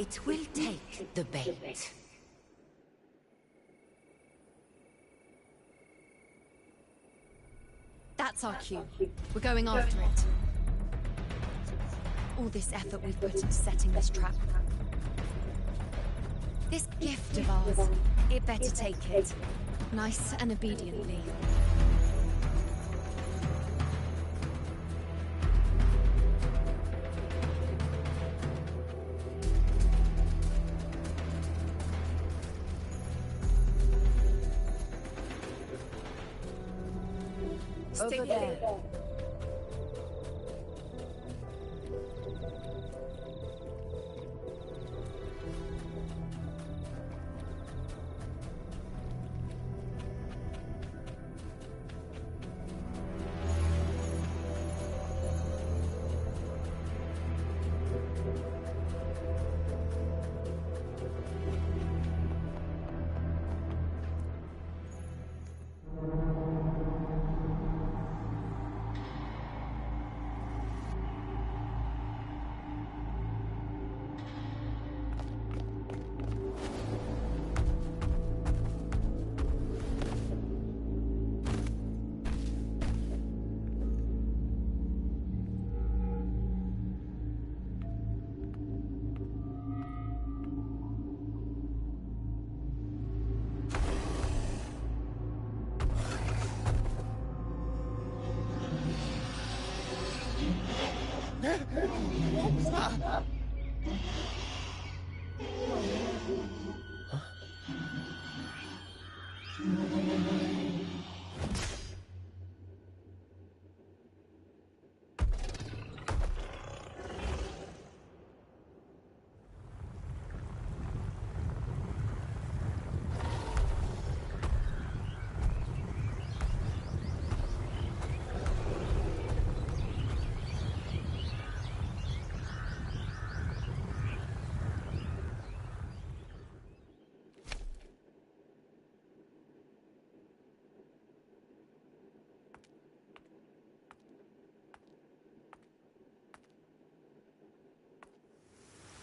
It will take the bait. That's our cue. We're going after it. All this effort we've put into setting this trap. This gift of ours, it better take it. Nice and obediently. Stay there.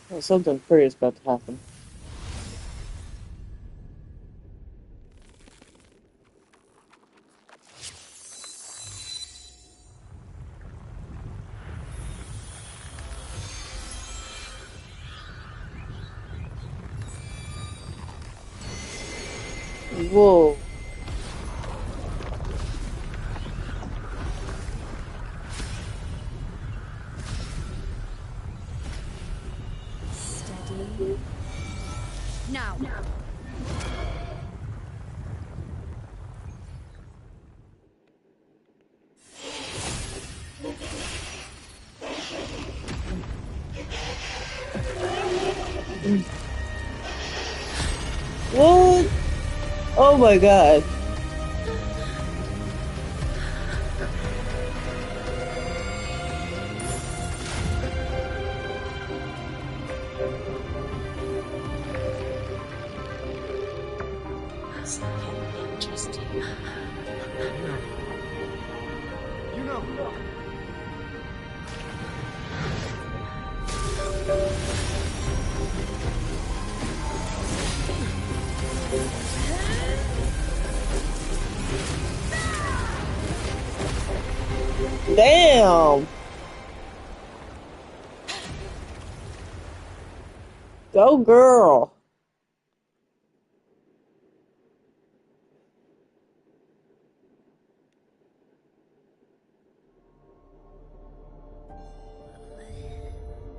Well, something pretty is about to happen. Whoa. Steady. Now. What? Oh my god. Damn. Go girl.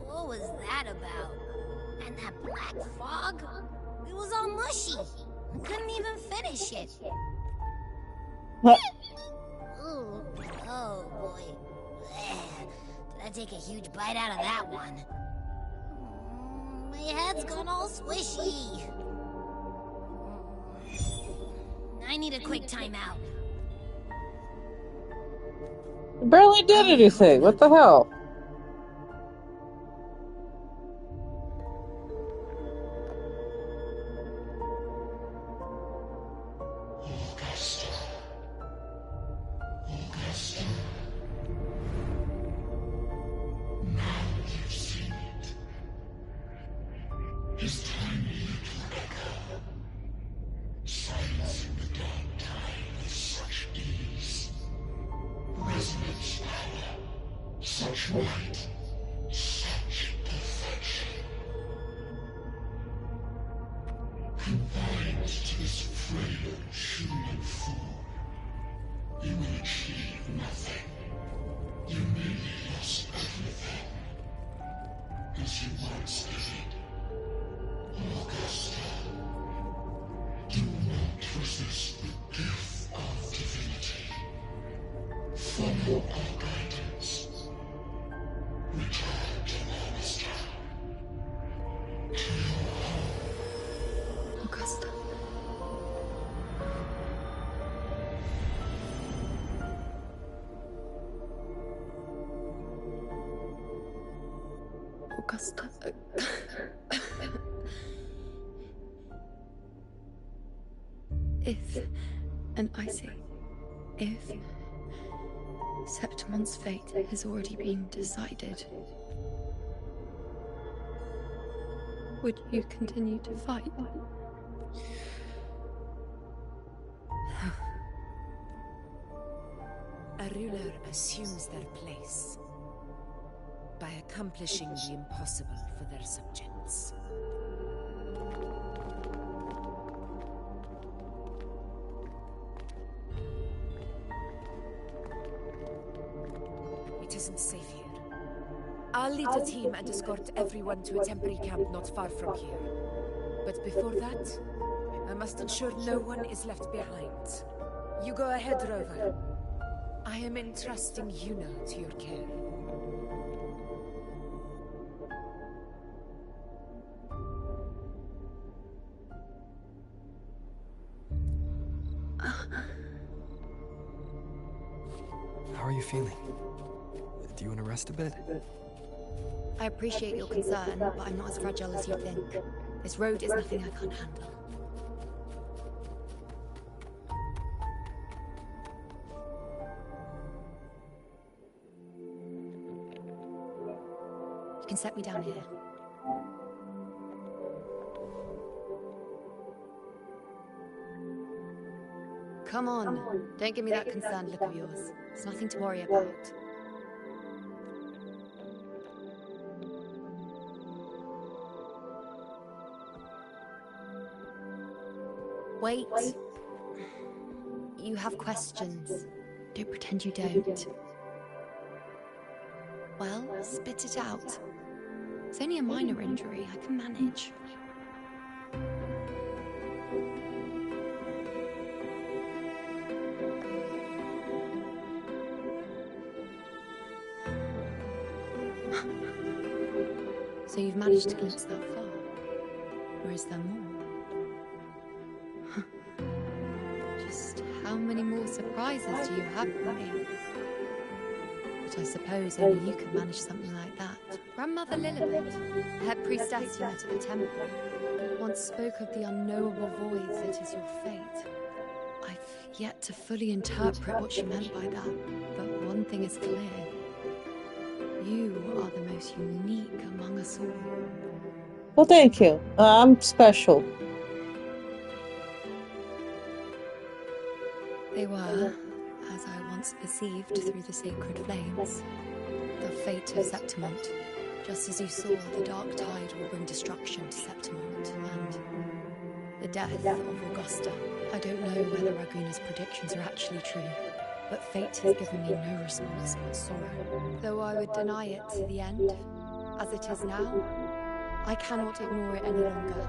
What was that about? And that black fog? It was all mushy. I couldn't even finish it. What? Ooh, oh boy. Did I take a huge bite out of that one? My head's gone all swishy. I need a quick timeout. Barely did anything. What the hell? Augusta. Augusta. If, and I say, if Septimon's fate has already been decided, would you continue to fight? A ruler assumes their place by accomplishing the impossible for their subjects. It isn't safe here. I'll lead a team and escort everyone to a temporary camp not far from here. But before that, I must ensure no one is left behind. You go ahead, Rover. I am entrusting Yuna to your care. How are you feeling? Do you want to rest a bit? I appreciate your concern, but I'm not as fragile as you think. This road is nothing I can't handle. You can set me down here. Come on, don't give me that concerned look of yours. It's nothing to worry about. Wait. You have questions. Don't pretend you don't. Well, spit it out. It's only a minor injury. I can manage. So you've managed to glimpse that far? Or is there more? Just how many more surprises do you have for me? But I suppose only you could manage something like that. Grandmother Lilibet, head priestess you met at the temple, once spoke of the unknowable void that is your fate. I've yet to fully interpret what she meant by that, but one thing is clear. You are the most unique among us all. Well, thank you. I'm special. They were, as I once perceived through the sacred flames, the fate of Septimont. Just as you saw, the dark tide will bring destruction to Septimont, and the death of Augusta. I don't know whether Raguna's predictions are actually true, but fate has given me no response but sorrow. Though I would deny it to the end, as it is now, I cannot ignore it any longer.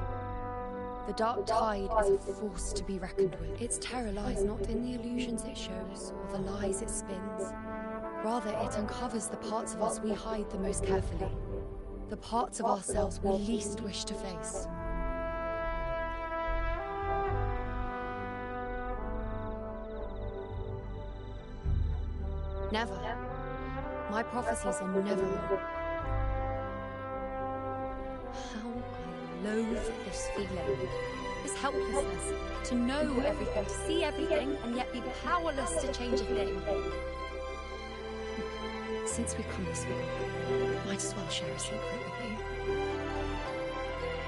The dark tide is a force to be reckoned with. Its terror lies not in the illusions it shows, or the lies it spins. Rather, it uncovers the parts of us we hide the most carefully. The parts of ourselves we least wish to face. Never. My prophecies are never wrong. How I loathe this feeling. This helplessness. To know everything, to see everything, and yet be powerless to change a thing. Since we've come this far, might as well share a secret with you.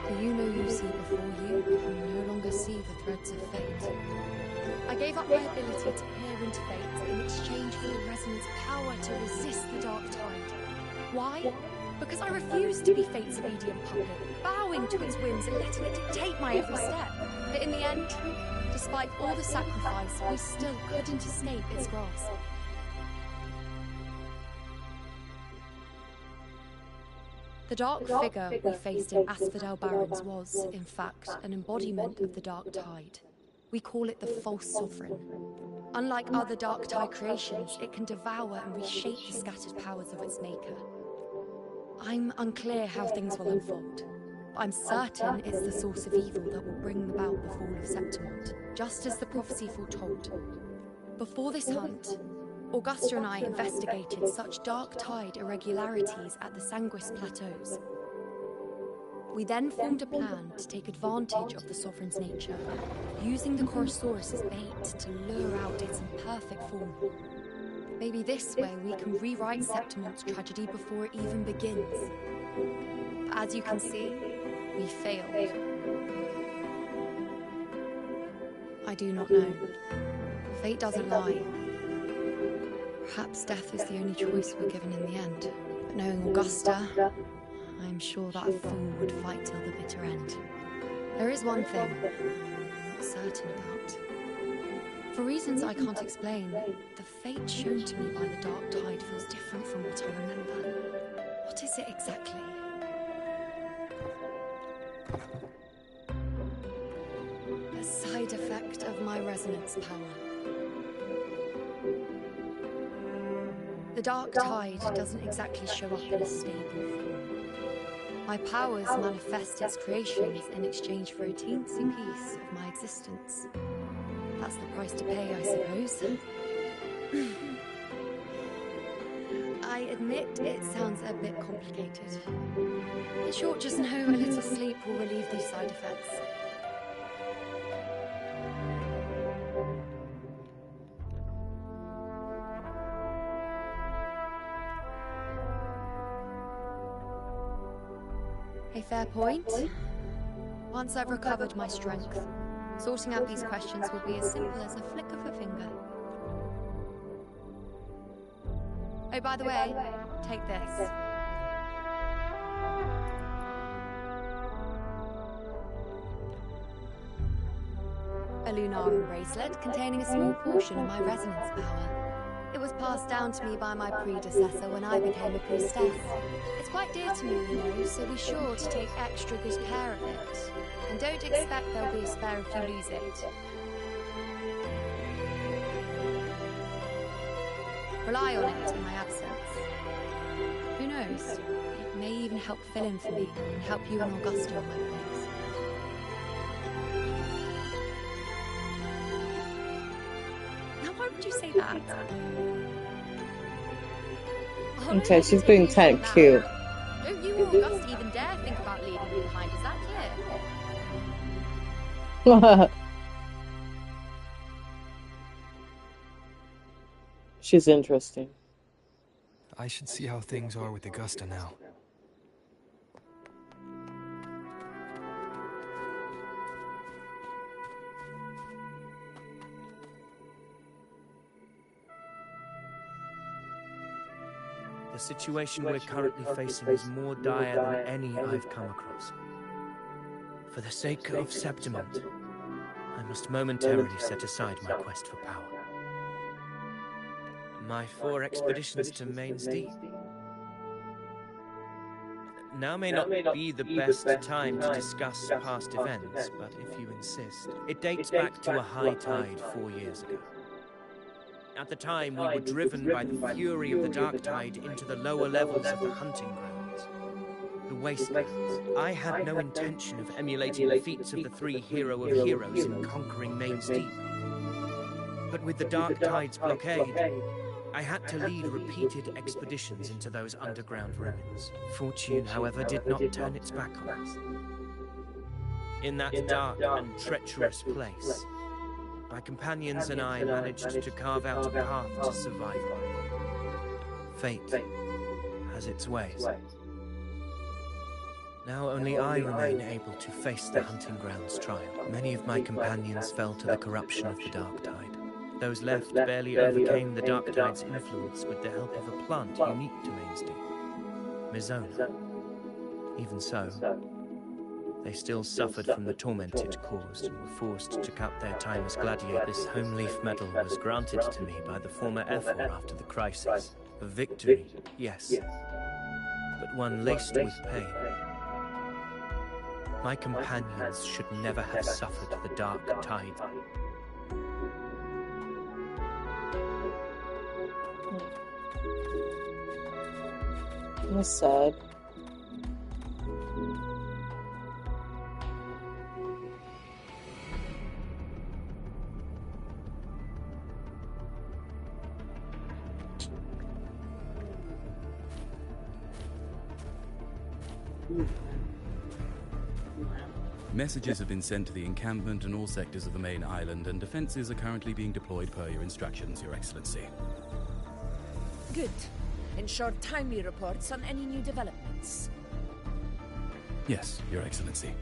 The you know you see before you can no longer see the threads of fate. I gave up my ability to peer into fate in exchange for the resonance power to resist the dark tide. Why? Because I refused to be fate's obedient puppet, bowing to its whims and letting it dictate my every step. But in the end, despite all the sacrifice, we still couldn't escape its grasp. The dark figure we faced in Asphodel Barrens was, in fact, an embodiment of the dark tide. We call it the false sovereign. Unlike other dark tide creations, it can devour and reshape the scattered powers of its maker. I'm unclear how things will unfold, but I'm certain it's the source of evil that will bring about the fall of Septimont, just as the prophecy foretold. Before this hunt, Augusta and I investigated such dark tide irregularities at the Sanguis Plateaus. We then formed a plan to take advantage of the Sovereign's nature, using the Chorosaurus as bait to lure out its imperfect form. Maybe this way we can rewrite Septimont's tragedy before it even begins. But as you can see, we failed. I do not know. Fate doesn't lie. Perhaps death is the only choice we're given in the end. But knowing Augusta, I'm sure that fool would fight till the bitter end. There is one thing I'm not certain about. For reasons I can't explain, the fate shown to me by the dark tide feels different from what I remember. What What is it exactly? A side effect of my resonance power. The dark tide doesn't exactly show up in a stable form. My powers manifest its creations in exchange for a teensy piece of my existence. That's the price to pay, I suppose. I admit it sounds a bit complicated. In short, just know a little sleep will relieve these side effects. A fair point. Once I've recovered my strength, sorting out these questions will be as simple as a flick of a finger. Oh, by the way, take this. A Lunarum bracelet containing a small portion of my resonance power. It was passed down to me by my predecessor when I became a priestess. It's quite dear to me, you know, so be sure to take extra good care of it. And don't expect there'll be a spare if you lose it. Rely on it in my absence. Who knows? It may even help fill in for me and help you and Augusta in my place. Now, why would you say that? Okay, she's being kind of cute. Don't you or Augusta even dare think about leaving me behind, is that clear? She's interesting. I should see how things are with Augusta now. The situation we're currently facing is more dire than any I've come across. For the sake of Septimont, I must momentarily set aside my quest for power. My 4 expeditions to Main's Deep. Now may not be the best time to discuss past events, but if you insist, it dates back to a high tide 4 years ago. At the time, we were driven by the fury of the dark tide into the lower levels of the hunting grounds, the wastelands. I had no intention of emulating the feats of the 3 hero of heroes in conquering Main's Deep. But with the dark tide's blockade, I had to lead repeated expeditions into those underground ruins. Fortune, however, did not turn its back on us. In that dark and treacherous place, my companions and I managed to carve out a path to survival. Fate has its ways. Now only I remain able to face the hunting grounds trial. Many of my companions fell to the corruption of the dark tide. Those left barely overcame the dark tide's influence with the help of a plant unique to Main's Deep, Mizona. Even so, they still suffered from the torment it caused and were forced to cut their time as gladiators. This home leaf medal was granted to me by the former Ephor after the crisis. A victory, yes, but one laced with pain. My companions should never have suffered the dark tide. That's sad. Messages have been sent to the encampment and all sectors of the main island, and defenses are currently being deployed per your instructions, Your Excellency. Good. Ensure timely reports on any new developments. Yes, Your Excellency.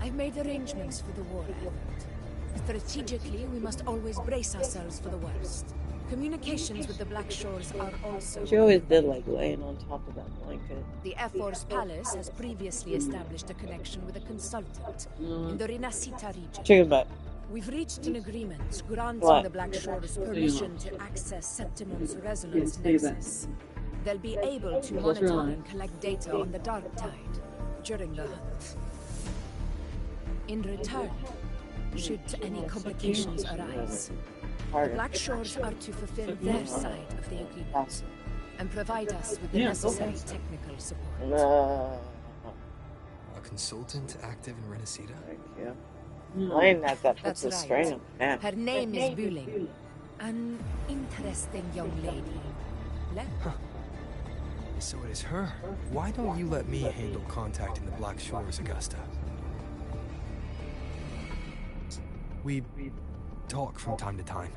I've made arrangements for the war effort. Strategically, we must always brace ourselves for the worst. Communications with the Black Shores are also... She always did like laying on top of that blanket. The Air Force Palace has previously established a connection with a consultant in the Rinascita region. Check it out. We've reached an agreement granting What? the Black Shores permission to access Septimon's resonance nexus. They'll be able to monitor and collect data on the Dark Tide during the hunt. In return, should any complications arise, the Black Shores are to fulfill their side of the agreement and provide us with the necessary technical support. A consultant active in Renacita? Thank you. Laying that puts That's a strain right. on man. Her name is Buling. An interesting young lady. So it is her. Why don't you let me handle contacting the Black Shores, Augusta? We talk from time to time.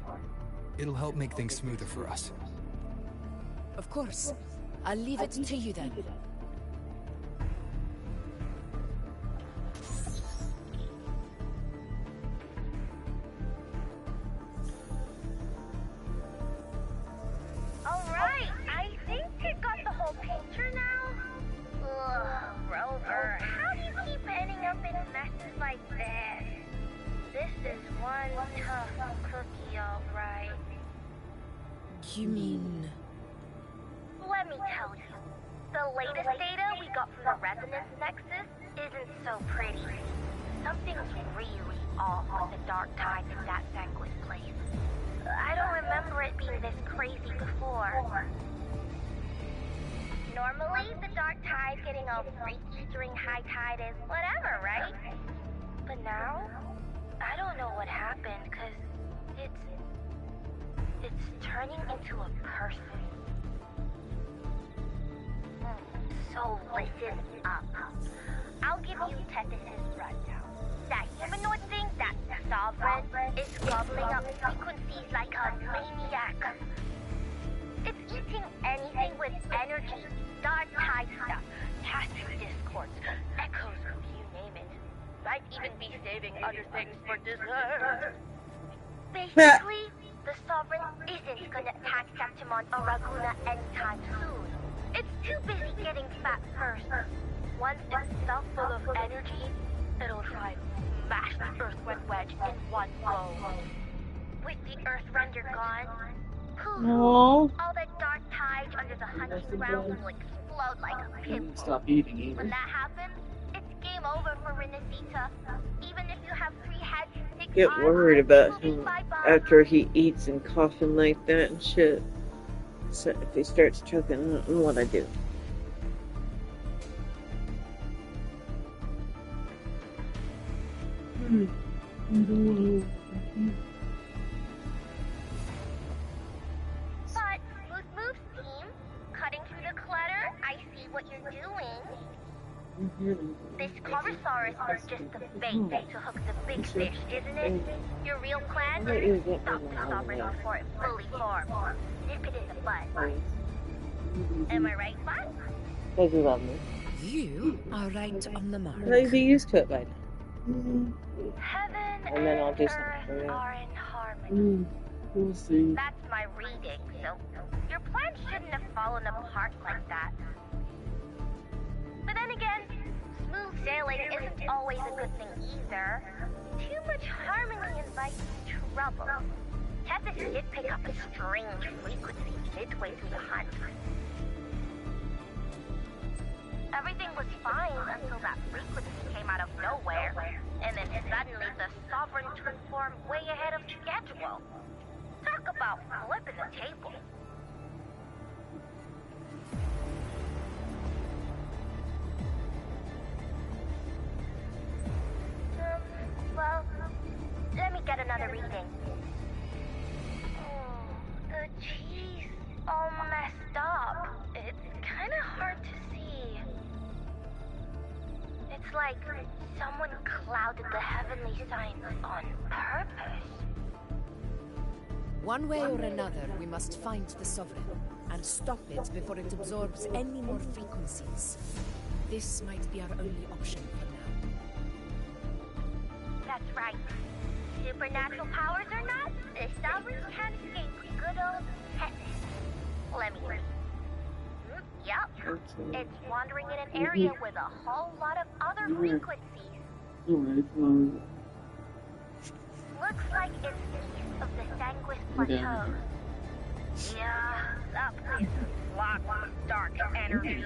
It'll help make things smoother for us. Of course. I'll leave it to you then. Alright, I think I got the whole picture now. Ugh, Rover, how do you keep ending up in messes like this? This is one tough cookie, alright. You mean... Let me tell you, the latest data we got from the Resonance Nexus isn't so pretty. Something's really off with the Dark Tide in that Sanguine place. I don't remember it being this crazy before. Normally, the Dark Tide getting all freaky during high tide is whatever, right? But now, I don't know what happened, cause it's turning into a person. So listen up. I'll give you Tethys' rundown. That humanoid thing, that sovereign, is gobbling up frequencies like a maniac. It's eating anything with energy, dark tide stuff, passive discords, echoes, you name it. Might even be saving other things for dessert. Basically, the sovereign isn't gonna attack Septimon or Raguna anytime soon. It's too busy getting fat first. Once it's stuffed full of energy, it'll try to smash the Earthwind wedge in one blow. With the Earthrender gone, poof, all that dark tide under the hunting ground will explode like a pinball. Stop eating either. When that happens, it's game over for Renacita. Even if you have 3 heads, 6 Get arms, worried about you'll be him bye-bye. after he eats and coughing like that and shit. So if he starts choking, I don't know what I do. But, Smooth Moves team, cutting through the clutter, I see what you're doing. This Corvosaurus was just the bait to hook the big fish, isn't it? Your real plan is to stop the Sovereign before it fully forms. Nip it in the bud. Am I right, Bud? Does he love me? You are right on the mark. He'll be used to it by now. Heaven And then I'll do and something for Earth you. are in harmony. We'll see. That's my reading, so your plan shouldn't have fallen apart like that. But then again, smooth sailing isn't always a good thing either. Too much harmony invites trouble. Tethys did pick up a strange frequency midway through the hunt. Everything was fine until that frequency came out of nowhere, and then suddenly the Sovereign took form way ahead of schedule. Talk about flipping the table. Well, let me get another reading. Oh, the cheese all messed up. It's kind of hard to see. It's like someone clouded the heavenly signs on purpose. One way or another, we must find the Sovereign and stop it before it absorbs any more frequencies. This might be our only option for now. That's right. Supernatural powers or not, the Sovereign can escape good old Tethys. Let me see. Yup. It's wandering in an area with a whole lot of other frequencies. Looks like it's east of the Sanguis Plateau. Yeah, that place is locked with dark energy.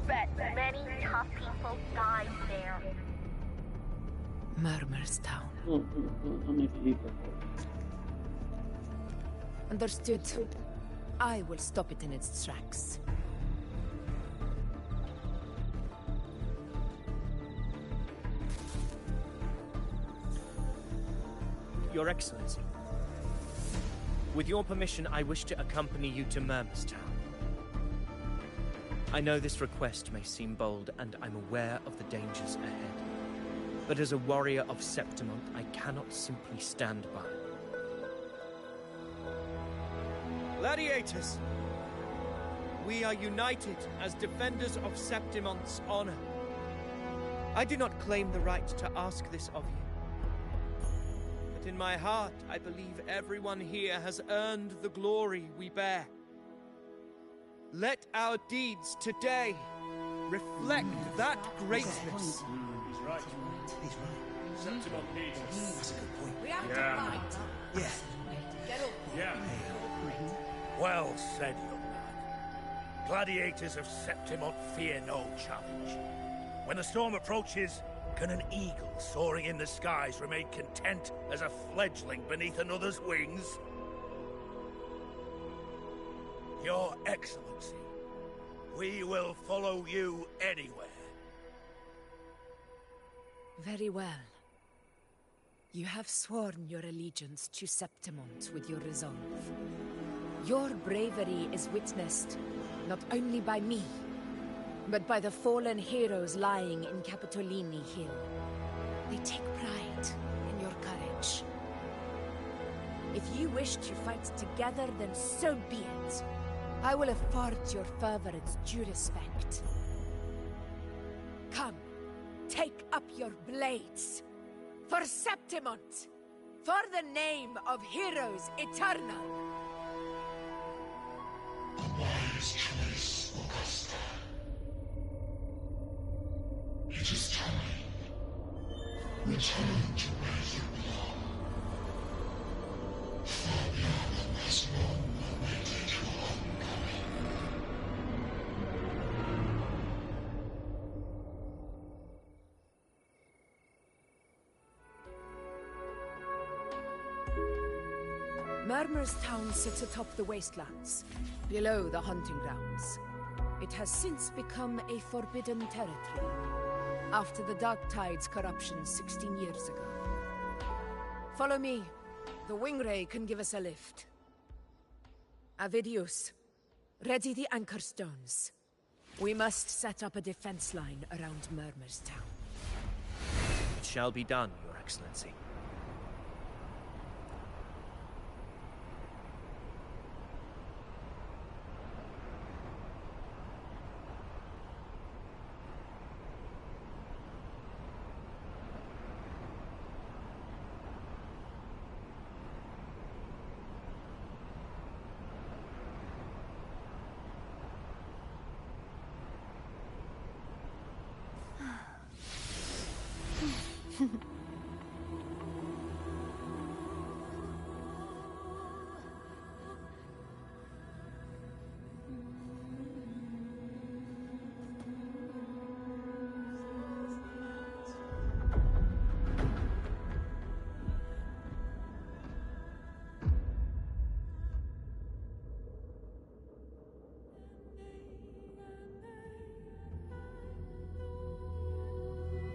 Bet many tough people died there. Murmur's Town. Understood. I will stop it in its tracks. Your Excellency. With your permission, I wish to accompany you to Murmur's Town. I know this request may seem bold, and I'm aware of the dangers ahead. But as a warrior of Septimont, I cannot simply stand by. Gladiators! We are united as defenders of Septimont's honor. I do not claim the right to ask this of you. But in my heart, I believe everyone here has earned the glory we bear. Let our deeds today reflect that greatness. He's right. Septimont needs us. That's a good point. We have to fight. Yeah. Get up. Yeah. Well said, young man. Gladiators of Septimont fear no challenge. When the storm approaches, can an eagle soaring in the skies remain content as a fledgling beneath another's wings? Your Excellency, we will follow you anywhere. Very well. You have sworn your allegiance to Septimont with your resolve. Your bravery is witnessed not only by me, but by the fallen heroes lying in Capitolini Hill. They take pride in your courage. If you wish to fight together, then so be it. I will afford your fervor its due respect. Come, take up your blades. For Septimont! For the name of heroes eternal! A wise choice, Augusta. It is time. Return to where you belong. Fabian has long awaited your homecoming. Murmur's Town sits atop the wastelands, below the hunting grounds. It has since become a forbidden territory, after the Dark Tide's corruption 16 years ago. Follow me. The Wingray can give us a lift. Avidius, ready the anchor stones. We must set up a defense line around Murmur's Town. It shall be done, Your Excellency.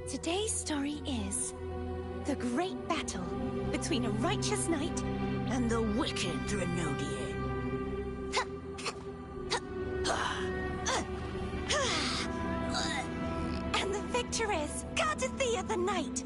Today's story is the great battle between a righteous knight and the wicked Drenodier. And the victor is Cardathea the Knight.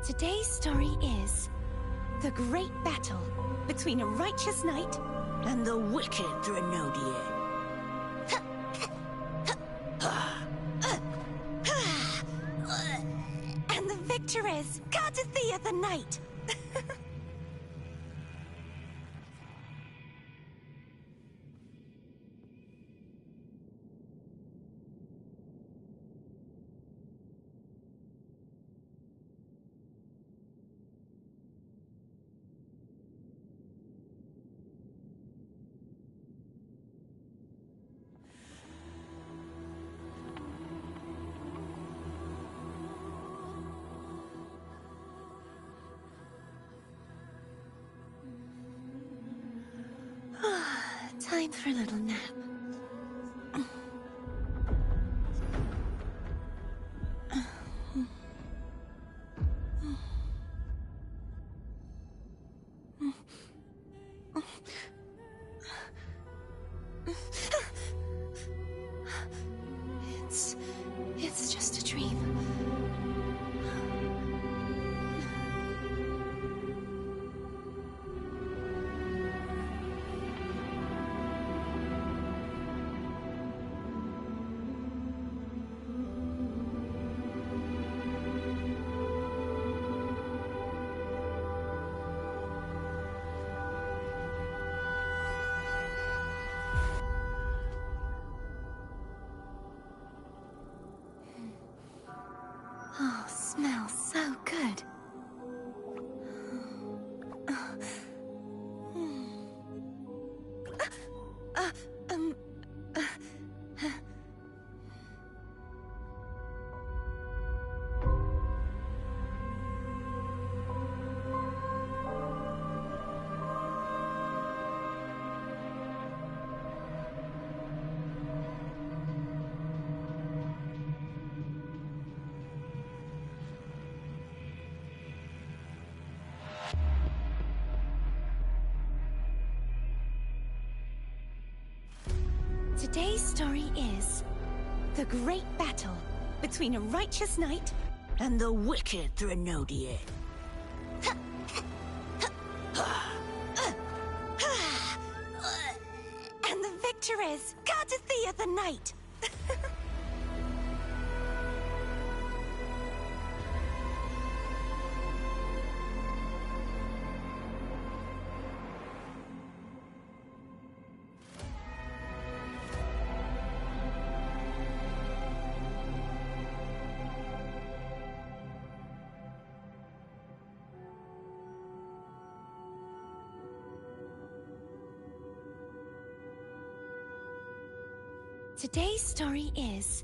Today's story is the great battle between a righteous knight and the wicked Drenodian. And the victor is Cardathea the Knight. Time for a little nap. It's just a dream. Oh, smells so good. Um... Today's story is the great battle between a righteous knight and the wicked Drenodian. And the victor is Cardathea the Knight. Today's story is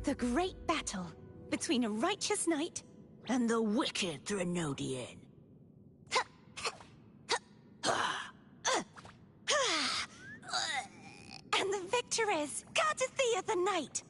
the great battle between a righteous knight and the wicked Drenodian. And the victor is Cardathea the Knight.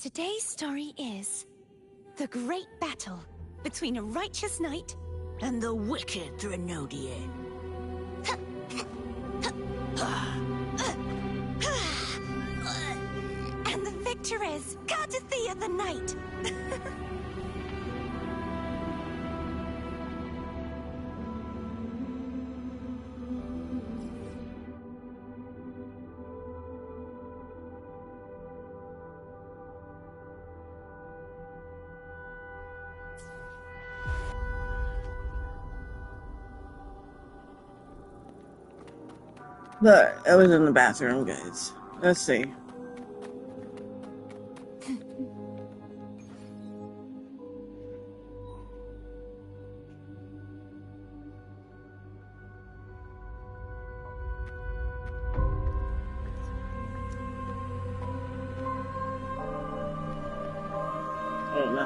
Today's story is the great battle between a righteous knight and the wicked Drenodian. And the victor is Cardathea the Knight. But I was in the bathroom, guys. Let's see.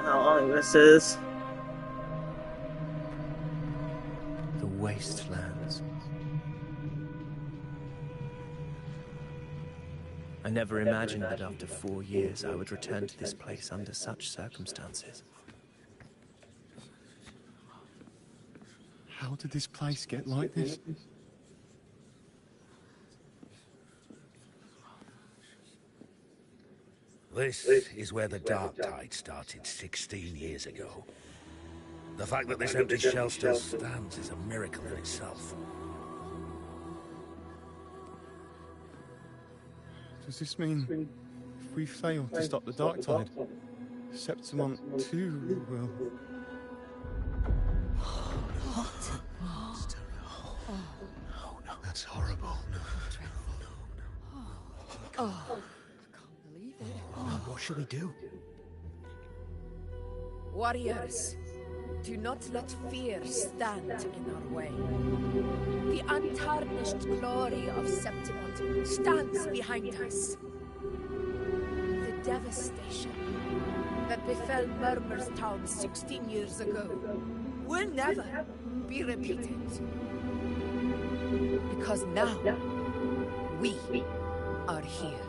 how long this is. The wastelands. I never imagined that after 4 years I would return to this place under such circumstances. How did this place get like this? This is where the Dark Tide started 16 years ago. The fact that this empty shell still stands is a miracle in itself. Does this mean if we fail to stop the Dark Tide, Septimont too will... What? No, that's horrible. Oh, can't believe it. What should we do? Warriors, do not let fear stand in our way. The untarnished glory of Septimont stands behind us. The devastation that befell Murmur's town 16 years ago will never be repeated. Because now, we are here.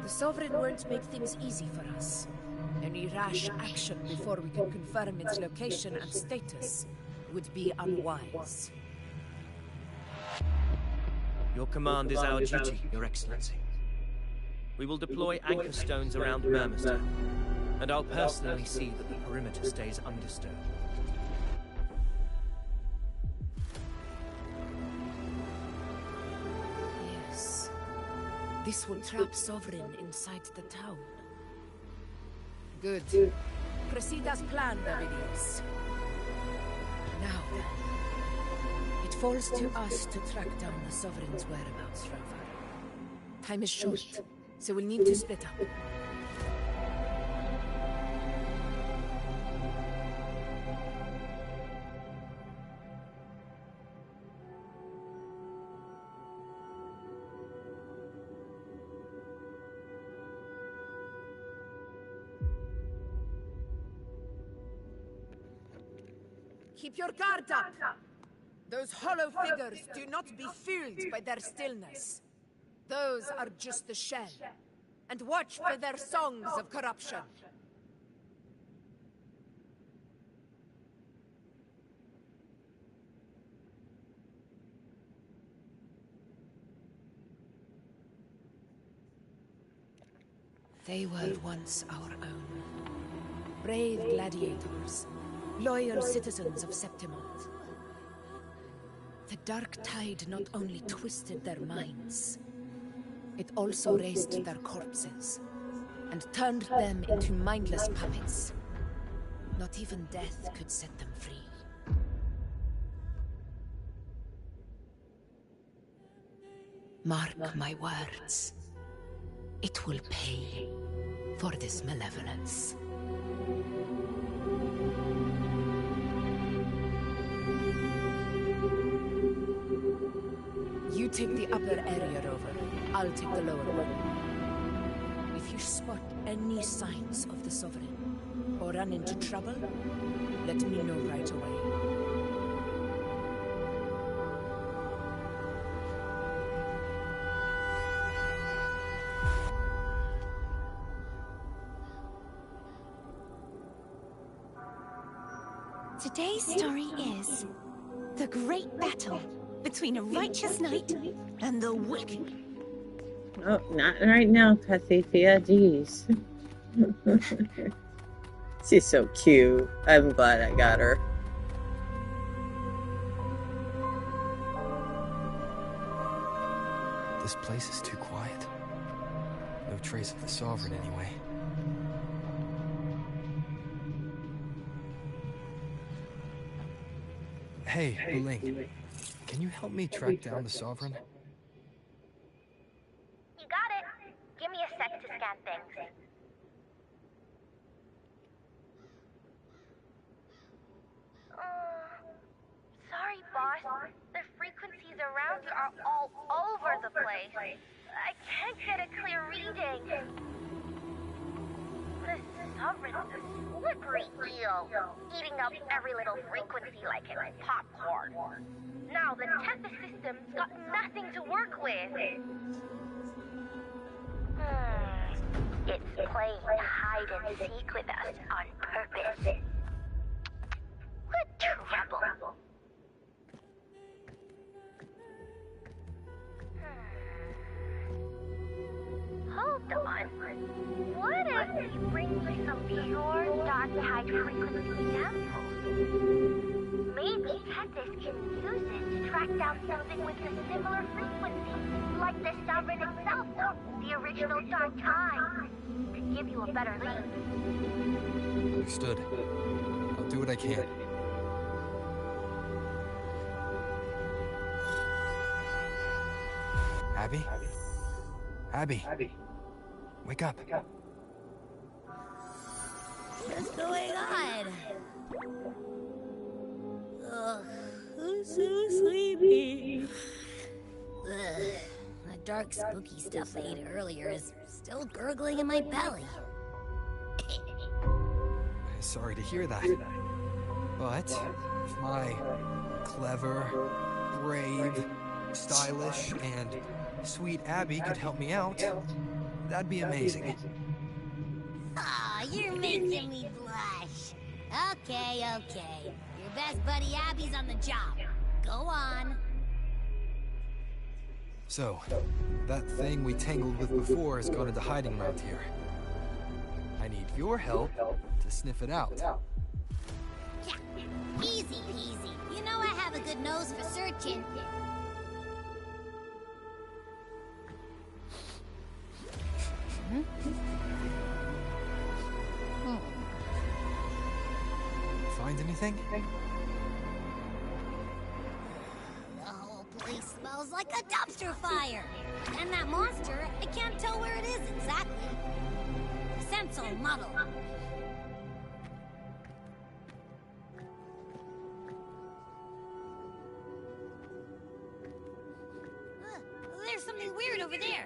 The Sovereign won't make things easy for us. Any rash action before we can confirm its location and status would be unwise. Your command is our duty, Your Excellency. We will deploy anchor stones around Murmurstown, and I'll personally see that the perimeter stays undisturbed. Yes. This will trap Sovereign inside the town. Good. Proceed as planned, Avidius. Now then. It falls to us to track down the Sovereign's whereabouts, Rover. Time is short, so we'll need to split up. Keep your guard up! Those hollow figures do not be fooled by their stillness. Those are just the shell. And watch for their songs of corruption. They were once our own. Brave gladiators. Loyal citizens of Septimont. The Dark Tide not only twisted their minds, it also raised their corpses, and turned them into mindless puppets. Not even death could set them free. Mark my words. It will pay for this malevolence. You take the upper area, Rover. I'll take the lower one. If you spot any signs of the Sovereign, or run into trouble, let me know right away. Today's story is the great battle between a righteous knight and the wicked. Oh, not right now, Pathithia. Jeez. She's so cute. I'm glad I got her. This place is too quiet. No trace of the Sovereign anyway. Hey, Link. Can you help me track down the Sovereign? You got it. Give me a sec to scan things. Sorry, boss. The frequencies around you are all over the place. I can't get a clear reading. The Sovereign's a slippery eel, eating up every little frequency like it's popcorn. Now the Tempest system's got nothing to work with. It's playing hide and seek with us on purpose. What trouble? Hold on. What if we bring you some pure dark tide frequency samples? Maybe Tethys can use it to track down something with a similar frequency, like the Sovereign itself, the original dark tide. Could give you a better lead. Understood. I'll do what I can. Abby? Abby? Wake up. What's going on? Ugh, I'm so sleepy. The dark, spooky stuff I ate earlier is still gurgling in my belly. Sorry to hear that. But if my clever, brave, stylish, and sweet Abby could help me out, that'd be amazing. Aw, you're making me blush. Okay. Your best buddy Abby's on the job. Go on. So, that thing we tangled with before has gone into hiding around here. I need your help to sniff it out. Yeah, easy peasy. You know I have a good nose for searching. Find anything? The whole place smells like a dumpster fire. And that monster, I can't tell where it is exactly. The scent's all muddled. There's something weird over there.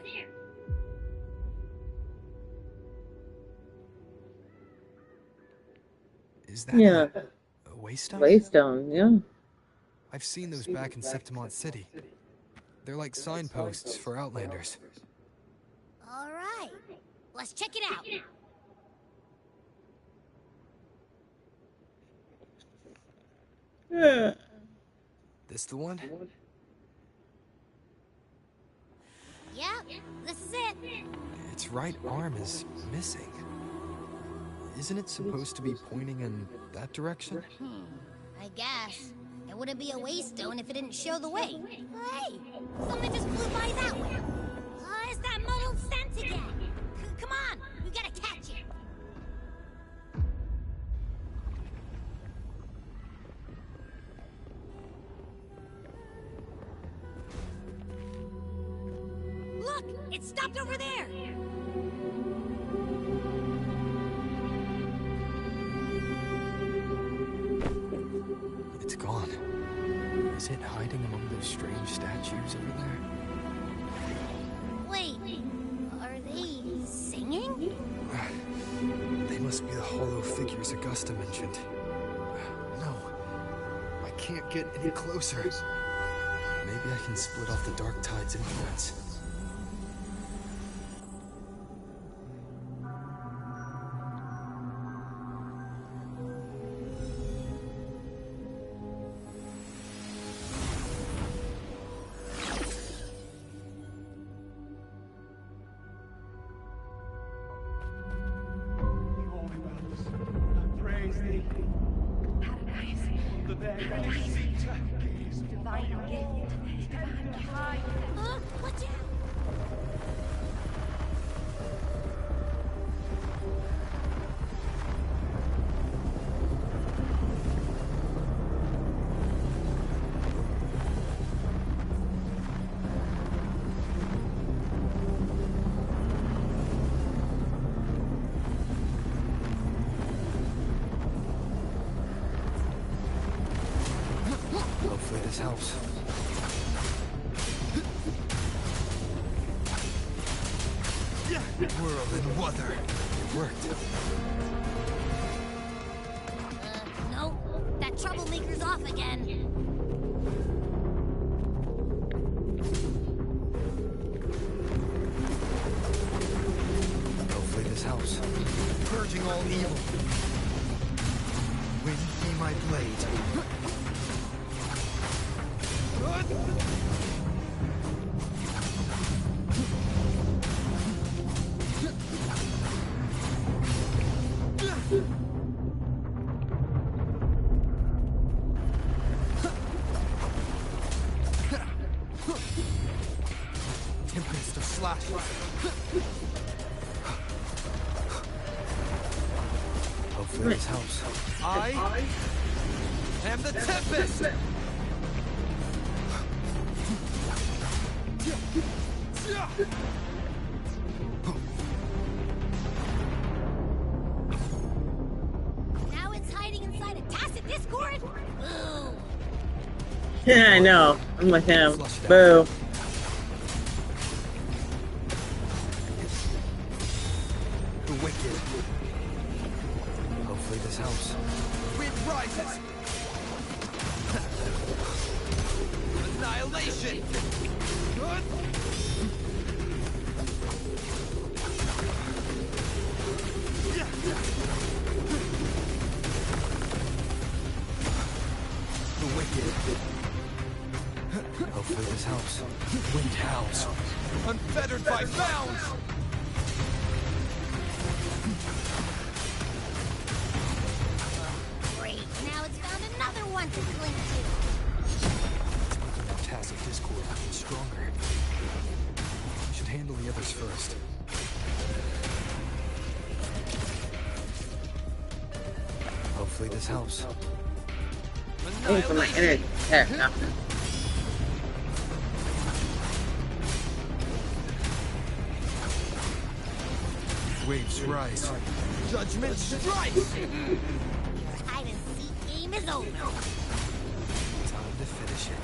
Is that a waystone? Waystone, yeah. I've seen those back in Septimont City. They're like signposts for Outlanders. All right, let's check it out. Yeah. This the one? Yeah, this is it. Its right arm is missing. Isn't it supposed to be pointing in that direction? I guess. It wouldn't be a waystone if it didn't show the way. Hey, something just flew by that way. It's that muddled scent again. Come on, we gotta catch it. Look, it stopped over there. It's gone. Is it hiding among those strange statues over there? Wait, are they singing? They must be the hollow figures Augusta mentioned. No, I can't get any closer. Maybe I can split off the Dark Tide's influence. Hopefully this helps. Whirl and Wuthering. It worked. No. That troublemaker's off again. Hopefully this helps. Purging all evil. Wind be my blade. Tempest of slash. Hopefully this helps. I am the Tempest! Now it's hiding inside a tacit discord? Boo! Yeah, I know. I'm with him. Boo. The wicked. Hopefully this helps. Wind rises! Annihilation! The wicked. Hopefully this helps. Wind howls. Unfettered by bounds! Great, now it's found another one to cling to. Tacit discord is stronger. Should handle the others first. Hopefully this helps. Waiting for my energy. There, now. Waves rise. Judgment strikes! Your hide-and-seek game is over. Time to finish it.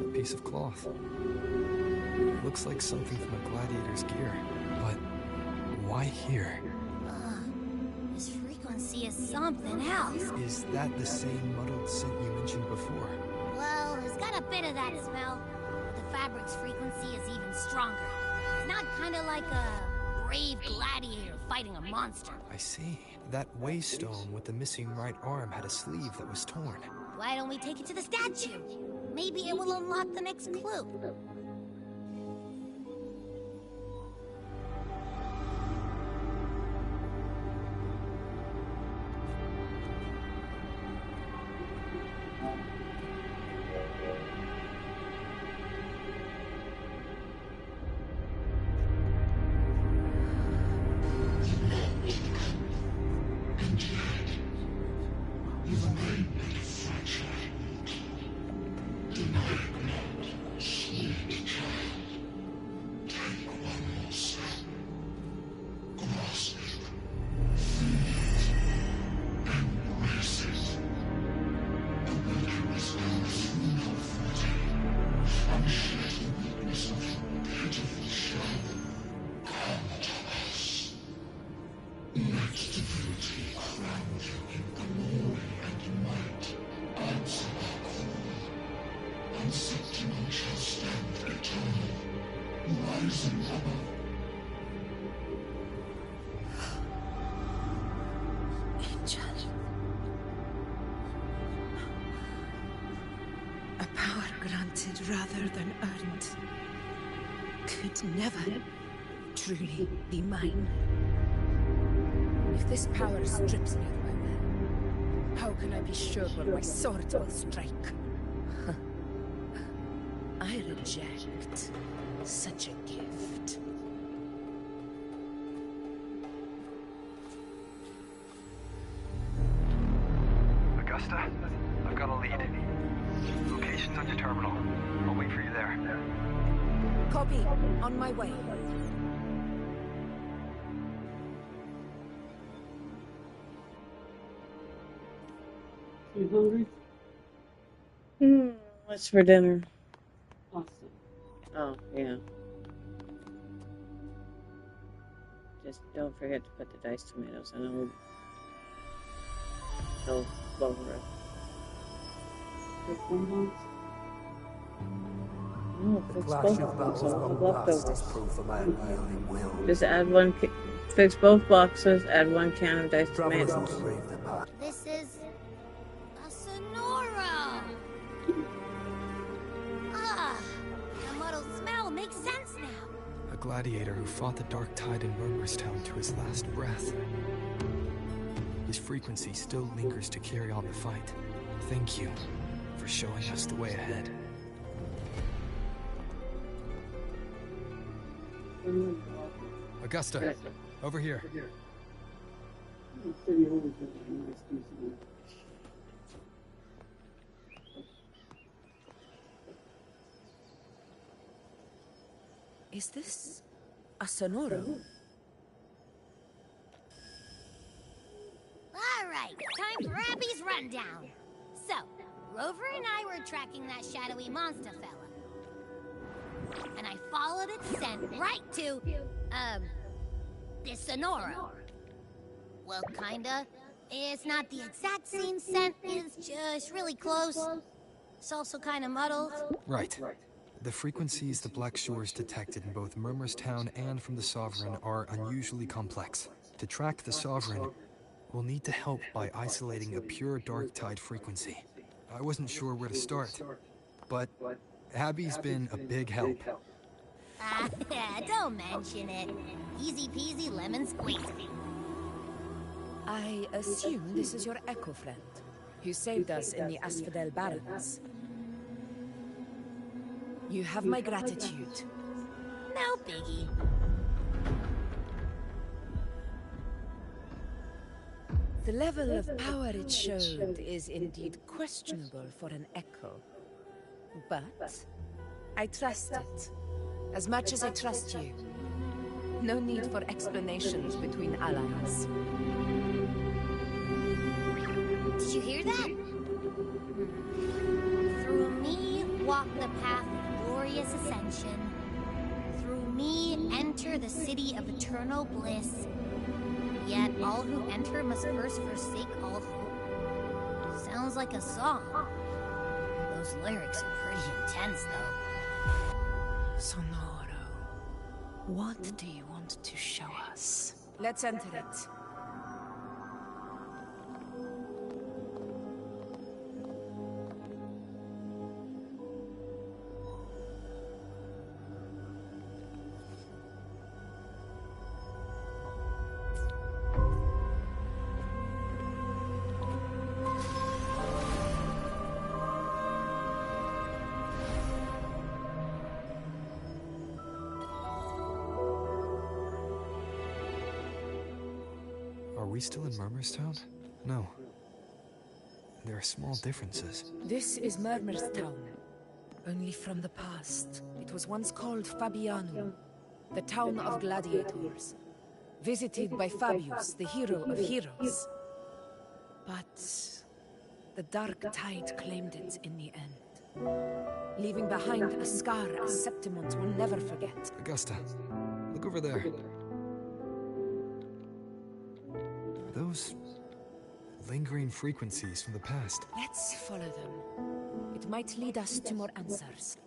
A piece of cloth. Looks like something from a gladiator's gear. But why here? This frequency is something else. Is that the same muddled scent you mentioned before? Well, it's got a bit of that smell. But the fabric's frequency is even stronger. It's not kind of like a brave gladiator fighting a monster. I see. That waystone with the missing right arm had a sleeve that was torn. Why don't we take it to the statue? Maybe it will unlock the next clue. A power granted rather than earned could never truly be mine. If this power strips me of my will, how can I be sure when my sword will strike? I reject such a gift. Copy. On my way. You hungry? What's for dinner? Pasta. Oh, yeah. Just don't forget to put the diced tomatoes in. I'll lower it. The clash of blast is proof of my unyielding will. Just add one. Fix both boxes. Add 1 can of diced Travelers tomatoes. must brave the path. This is a Sonoro. Ah, the muddled smell makes sense now. A gladiator who fought the dark tide in Murmurstown to his last breath. His frequency still lingers to carry on the fight. Thank you for showing us the way ahead. Augusta, over here. Is this a Sonoro? All right, time for Abby's rundown. So, Rover and I were tracking that shadowy monster fella. And I followed its scent right to, this Sonoro. Well, kinda. It's not the exact same scent, it's just really close. It's also kinda muddled. Right. The frequencies the Black Shores detected in both Murmurstown and from the Sovereign are unusually complex. To track the Sovereign, we'll need to help by isolating a pure dark tide frequency. I wasn't sure where to start, but Abby's been a big help. Don't mention it. Easy peasy lemon squeezy. I assume this is your Echo friend, who saved us in the Asphodel Barrens. You have my gratitude. No biggie. The level of power it showed is indeed questionable for an Echo. But I trust it, as much as I trust you. No need for explanations between allies. Did you hear that? Through me walk the path of glorious ascension. Through me enter the city of eternal bliss. Yet all who enter must first forsake all hope. Sounds like a song. Those lyrics are pretty intense, though. Sonoro, what do you want to show us? Let's enter it. Are we still in Murmurstown? No. There are small differences. This is Murmurstown, only from the past. It was once called Fabianum, the town of gladiators, visited by Fabius, the hero of heroes. But the dark tide claimed it in the end, leaving behind a scar as Septimont will never forget. Augusta, look over there. Those lingering frequencies from the past. Let's follow them. It might lead us to more answers.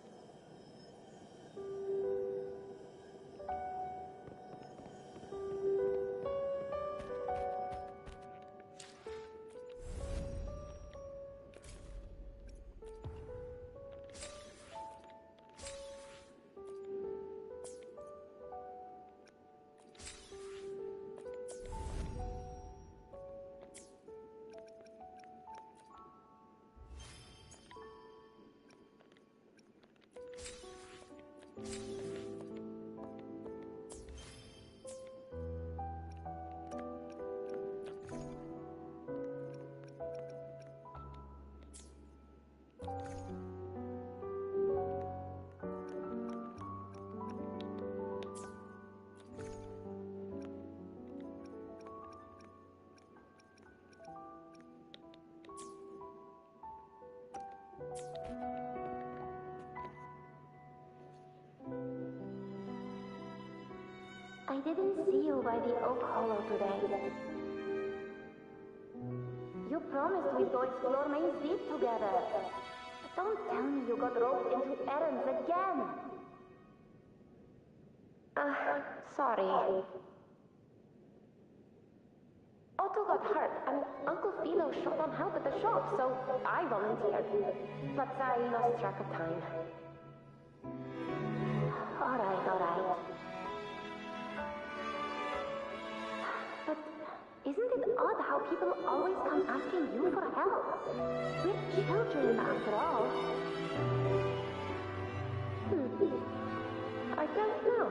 I didn't see you by the Oak Hollow today. You promised we'd go explore Main Deep together. But don't tell me you got roped into errands again. Sorry. Otto got hurt, and Uncle Philo shot on help at the shop, so I volunteered. But I lost track of time. Alright. But isn't it odd how people always come asking you for help? We're children, after all. I don't know.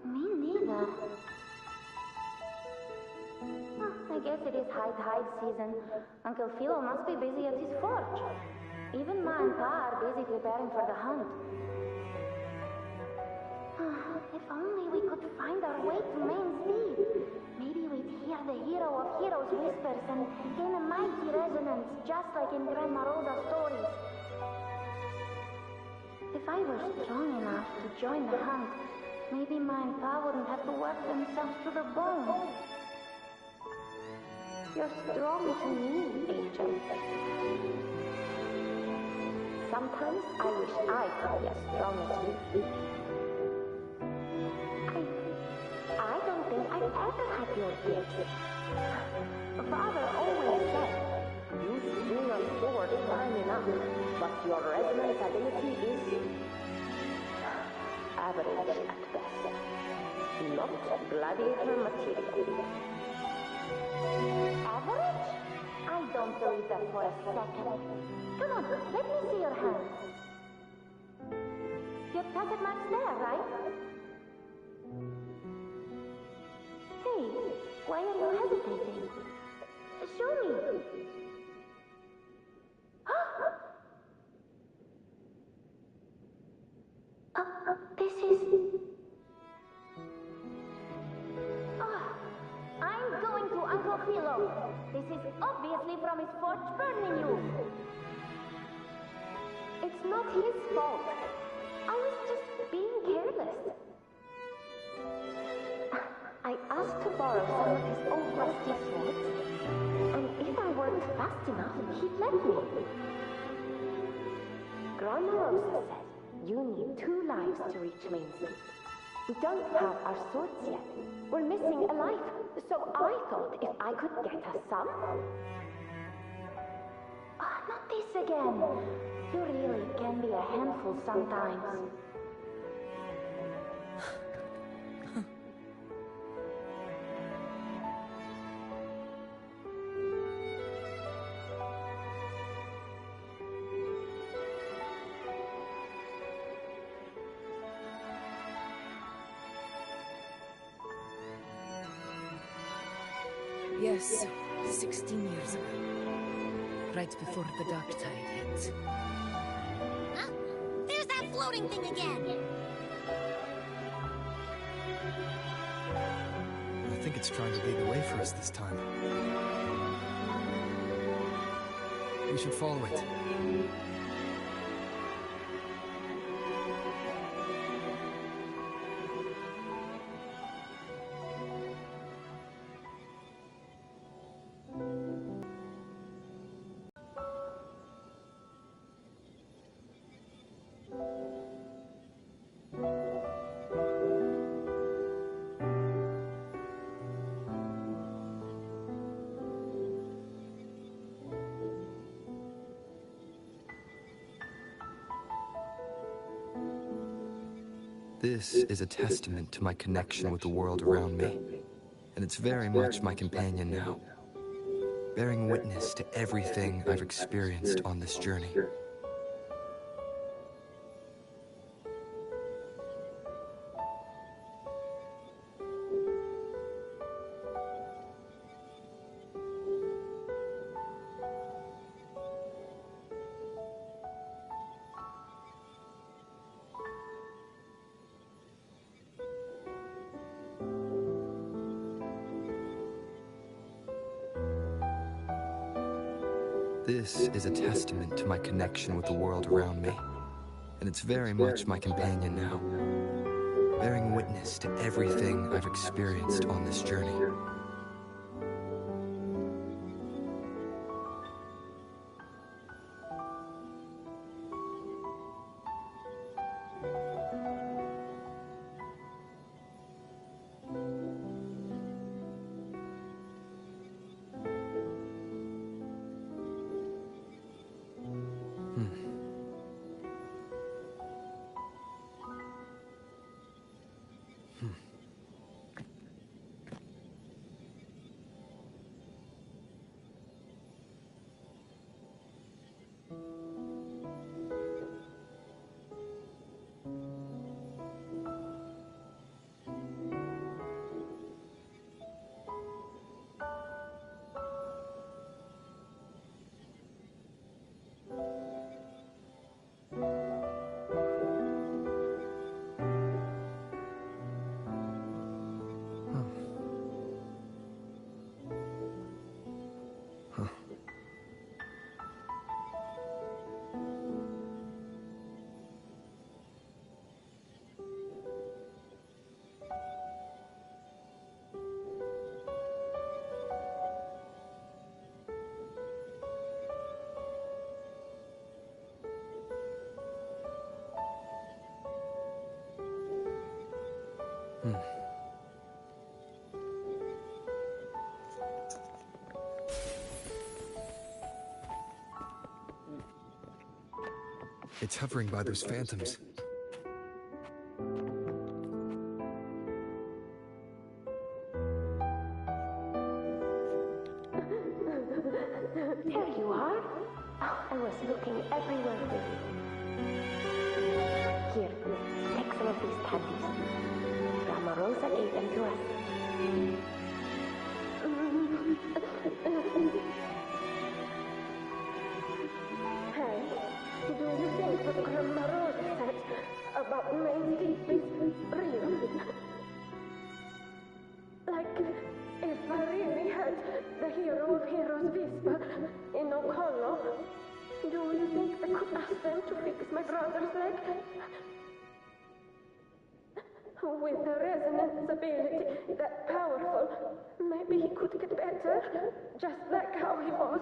Me neither. I guess it is high tide season. Uncle Philo must be busy at his forge. Even Ma and Pa are busy preparing for the hunt. If only we could find our way to Main Deep. Maybe we'd hear the hero of heroes whispers and gain a mighty resonance, just like in Grandma Rosa's stories. If I were strong enough to join the hunt, maybe Ma and Pa wouldn't have to work themselves to the bone. You're strong to me, Angel. Sometimes I wish I could be as strong as you. I don't think I've ever had your gift. Father always said, you swing your sword fine enough, but your resonance ability is average at best. Not gladiator material. Average? I don't believe that for a second. Come on, let me see your hand. Your target mark's there, right? Hey, why are you hesitating? Show me. This is... I'm going to Uncle Philo. This is obviously from his forge burning you. It's not his fault. I was just being careless. I asked to borrow some of his old rusty swords, and if I worked fast enough, he'd let me. Grandma Rosa said you need 2 lives to reach Main Deep. We don't have our swords yet. We're missing a life, so I thought if I could get us some... not this again. You really can be a handful sometimes. Yes, 16 years ago. Right before the dark tide hit. Huh? There's that floating thing again! I think it's trying to lead the way for us this time. We should follow it. This is a testament to my connection with the world around me, and it's very much my companion now, bearing witness to everything I've experienced on this journey. This is a testament to my connection with the world around me, and it's very much my companion now, bearing witness to everything I've experienced on this journey. It's hovering by those phantoms. There you are. Oh, I was looking everywhere for you. Here, take some of these candies. Grandma Rosa gave them to us. Hey, do you think what Grandma Rosa said about Mandy is real? Like, if I really had the hero of heroes whisper in Okolo, do you think I could ask them to fix my brother's leg? With a resonance ability that powerful, maybe he could get better, just like how he was.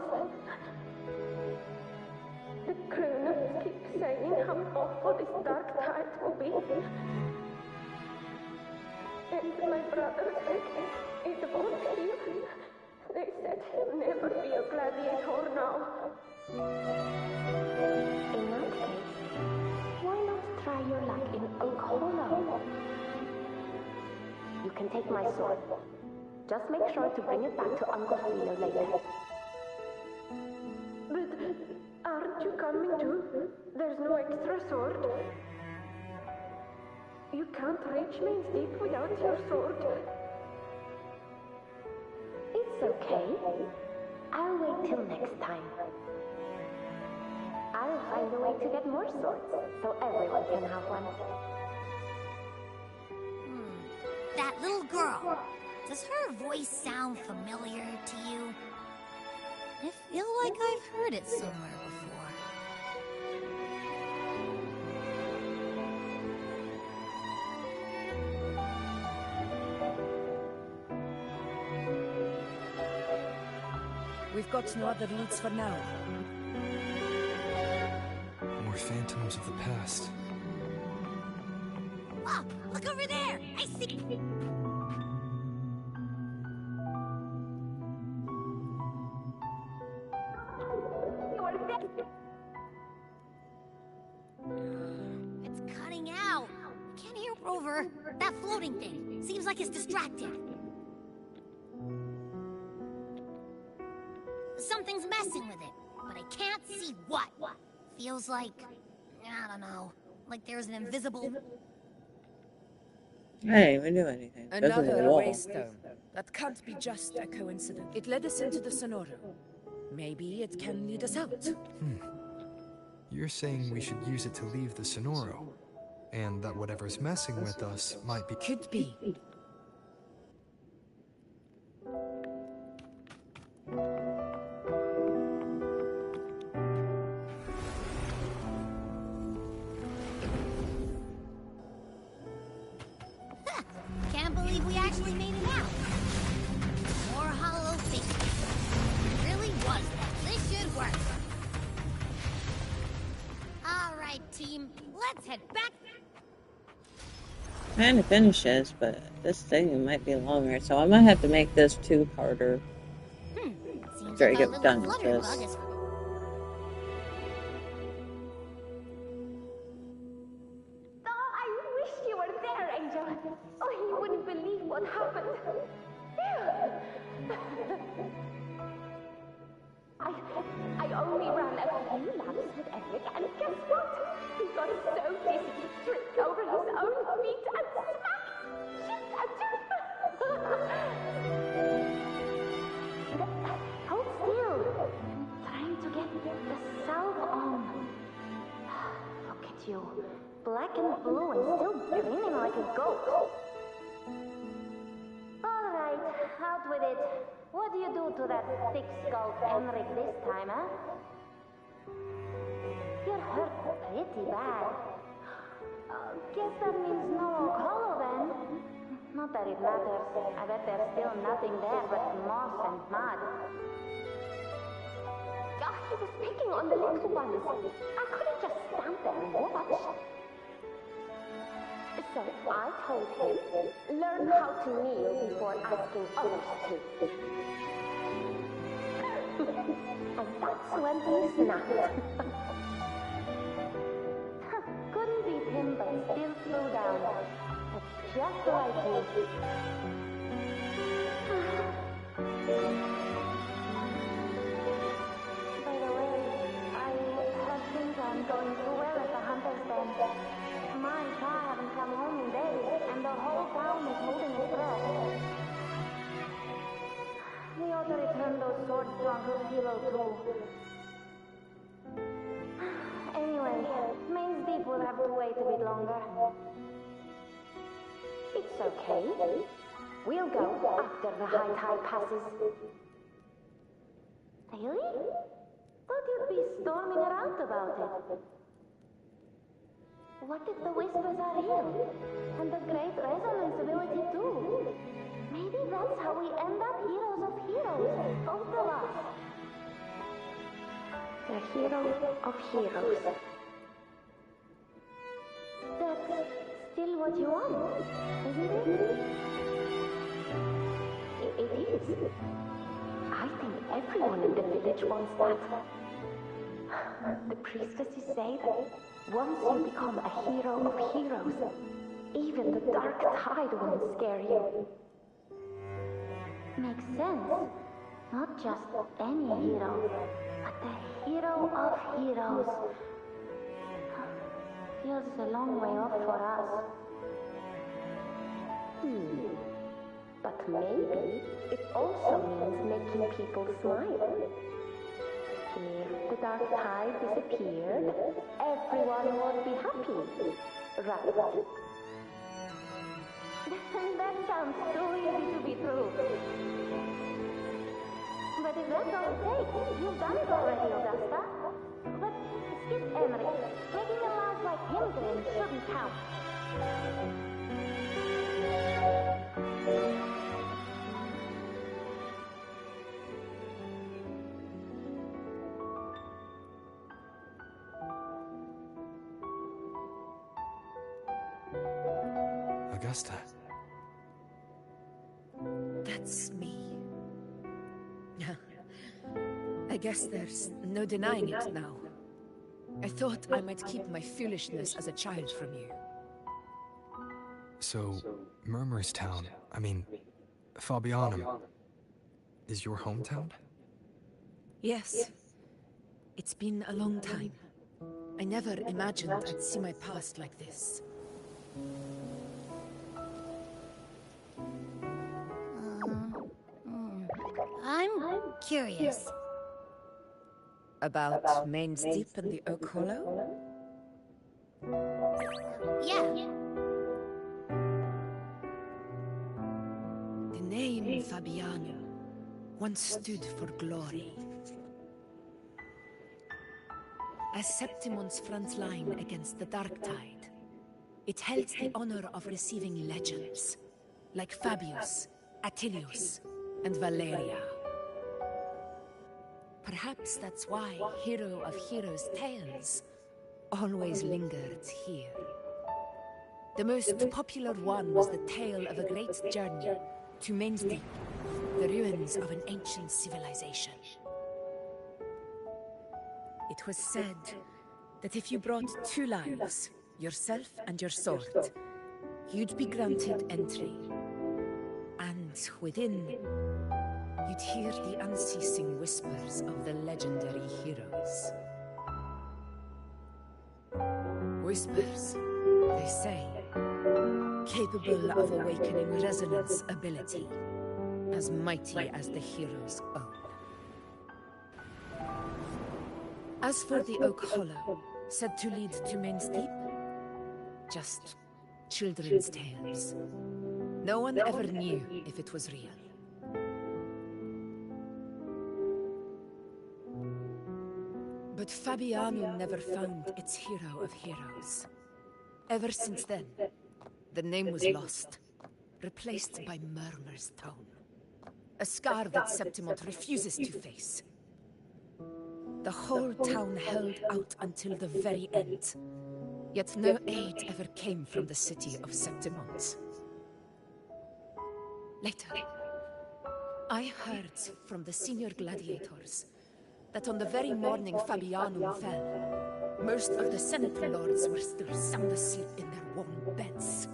The crooners keep saying how awful this dark tide will be. And my brother's leg, it won't heal. They said he'll never be a gladiator now. In that case, why not try your luck in Okolo? You can take my sword. Just make sure to bring it back to Uncle Philo later. But aren't you coming too? There's no extra sword. You can't reach Main Deep without your sword. It's okay. I'll wait till next time. I'll find a way to get more swords, so everyone can have one. That little girl. Does her voice sound familiar to you? I feel like I've heard it somewhere before. We've got no other leads for now. More phantoms of the past. Oh, look over there! I see... It's cutting out. I can't hear Rover. That floating thing seems like it's distracted. Something's messing with it, but I can't see what. Feels like, I don't know, like there's an invisible... I didn't even do anything. Another waystone. That can't be just a coincidence. It led us into the Sonoro. Maybe it can lead us out. You're saying we should use it to leave the Sonoro, and that whatever's messing with us might be... Could be. trying to finish this, but this thing might be longer, so I might have to make this two-parter Seems after I like our get little done with flutterbug this. is... Oh, I wish you were there, Angel. Oh, you wouldn't believe what happened. I only ran a few laps with Eric, and guess what? He got so dizzy he tripped over his own feet and smack! Chipped a tooth! Hold still. I'm trying to get the salve on. Look at you. Black and blue and still grinning like a goat. Alright, out with it. What do you do to that thick-skulled Emmerich this time, huh? You're hurt pretty bad. Guess that means no oak hollow then. Not that it matters. I bet there's still nothing there but moss and mud. Oh, he was picking on the little ones. I couldn't just stand there and watch. So I told him, learn how to kneel before asking others to. And that's when he snapped. Couldn't beat him, but still flew down. That's just like me. By the way, I heard things aren't going too well at the Hunter's Den. Ma and Pa haven't come home in days, and the whole town is holding its breath. We ought to return those swords to Uncle Hilo too. Anyway, Main's Deep will have to wait a bit longer. It's okay. We'll go after the high tide passes. Really? Thought you'd be storming around about it. What if the whispers are real? And the great resonance ability too? Maybe that's how we end up heroes of heroes, both of us. The hero of heroes. That's still what you want, isn't it? It is. I think everyone in the village wants that. The priestesses say that once you become a hero of heroes, even the dark tide won't scare you. Makes sense. Not just any hero, but the hero of heroes. Feels a long way off for us. But maybe it also means making people smile. If the dark tide disappeared, everyone would be happy, right? That sounds too easy to be true. But if that's all it takes, you've done it already, Augusta. But skip Emmerich. Making a lad like him grin shouldn't count. Augusta. That's me. I guess there's no denying it now. I thought I might keep my foolishness as a child from you. So, Murmurstown, I mean, Fabianum, is your hometown? Yes. It's been a long time. I never imagined I'd see my past like this. I'm curious. About Main's Deep and the Oak Hollow? Yeah. The name Fabianum once stood for glory. As Septimon's front line against the Dark Tide, it held the honor of receiving legends, like Fabius, Attilius, and Valeria. Perhaps that's why Hero of Heroes' tales always lingered here. The most popular one was the tale of a great journey to Mainsdeep, the ruins of an ancient civilization. It was said that if you brought 2 lives, yourself and your sword, you'd be granted entry. And within, you'd hear the unceasing whispers of the legendary heroes. Whispers, they say, capable of awakening resonance ability, as mighty as the heroes' own. As for the Oak Hollow, said to lead to Mainsdeep, just children's tales. No one ever knew if it was real. But Fabiano never found its hero of heroes. Ever since then, the name was lost, replaced by Murmur's tone. A scar that Septimont refuses to face. The whole town held out until the very end, yet no aid ever came from the city of Septimont. Later, I heard from the senior gladiators that on the very morning Fabiano fell, most of the Senate lords were still sound asleep in their warm beds.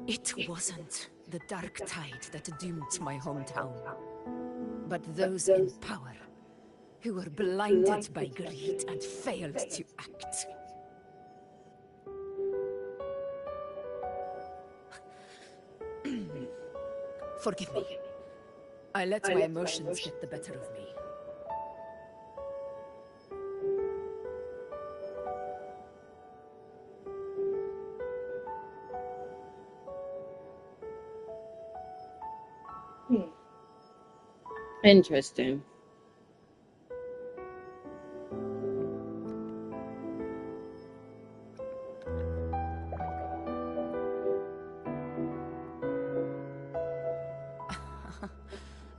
It wasn't the dark tide that doomed my hometown, but those in power who were blinded by greed and failed to act. Forgive me. I let my emotions get the better of me. Interesting.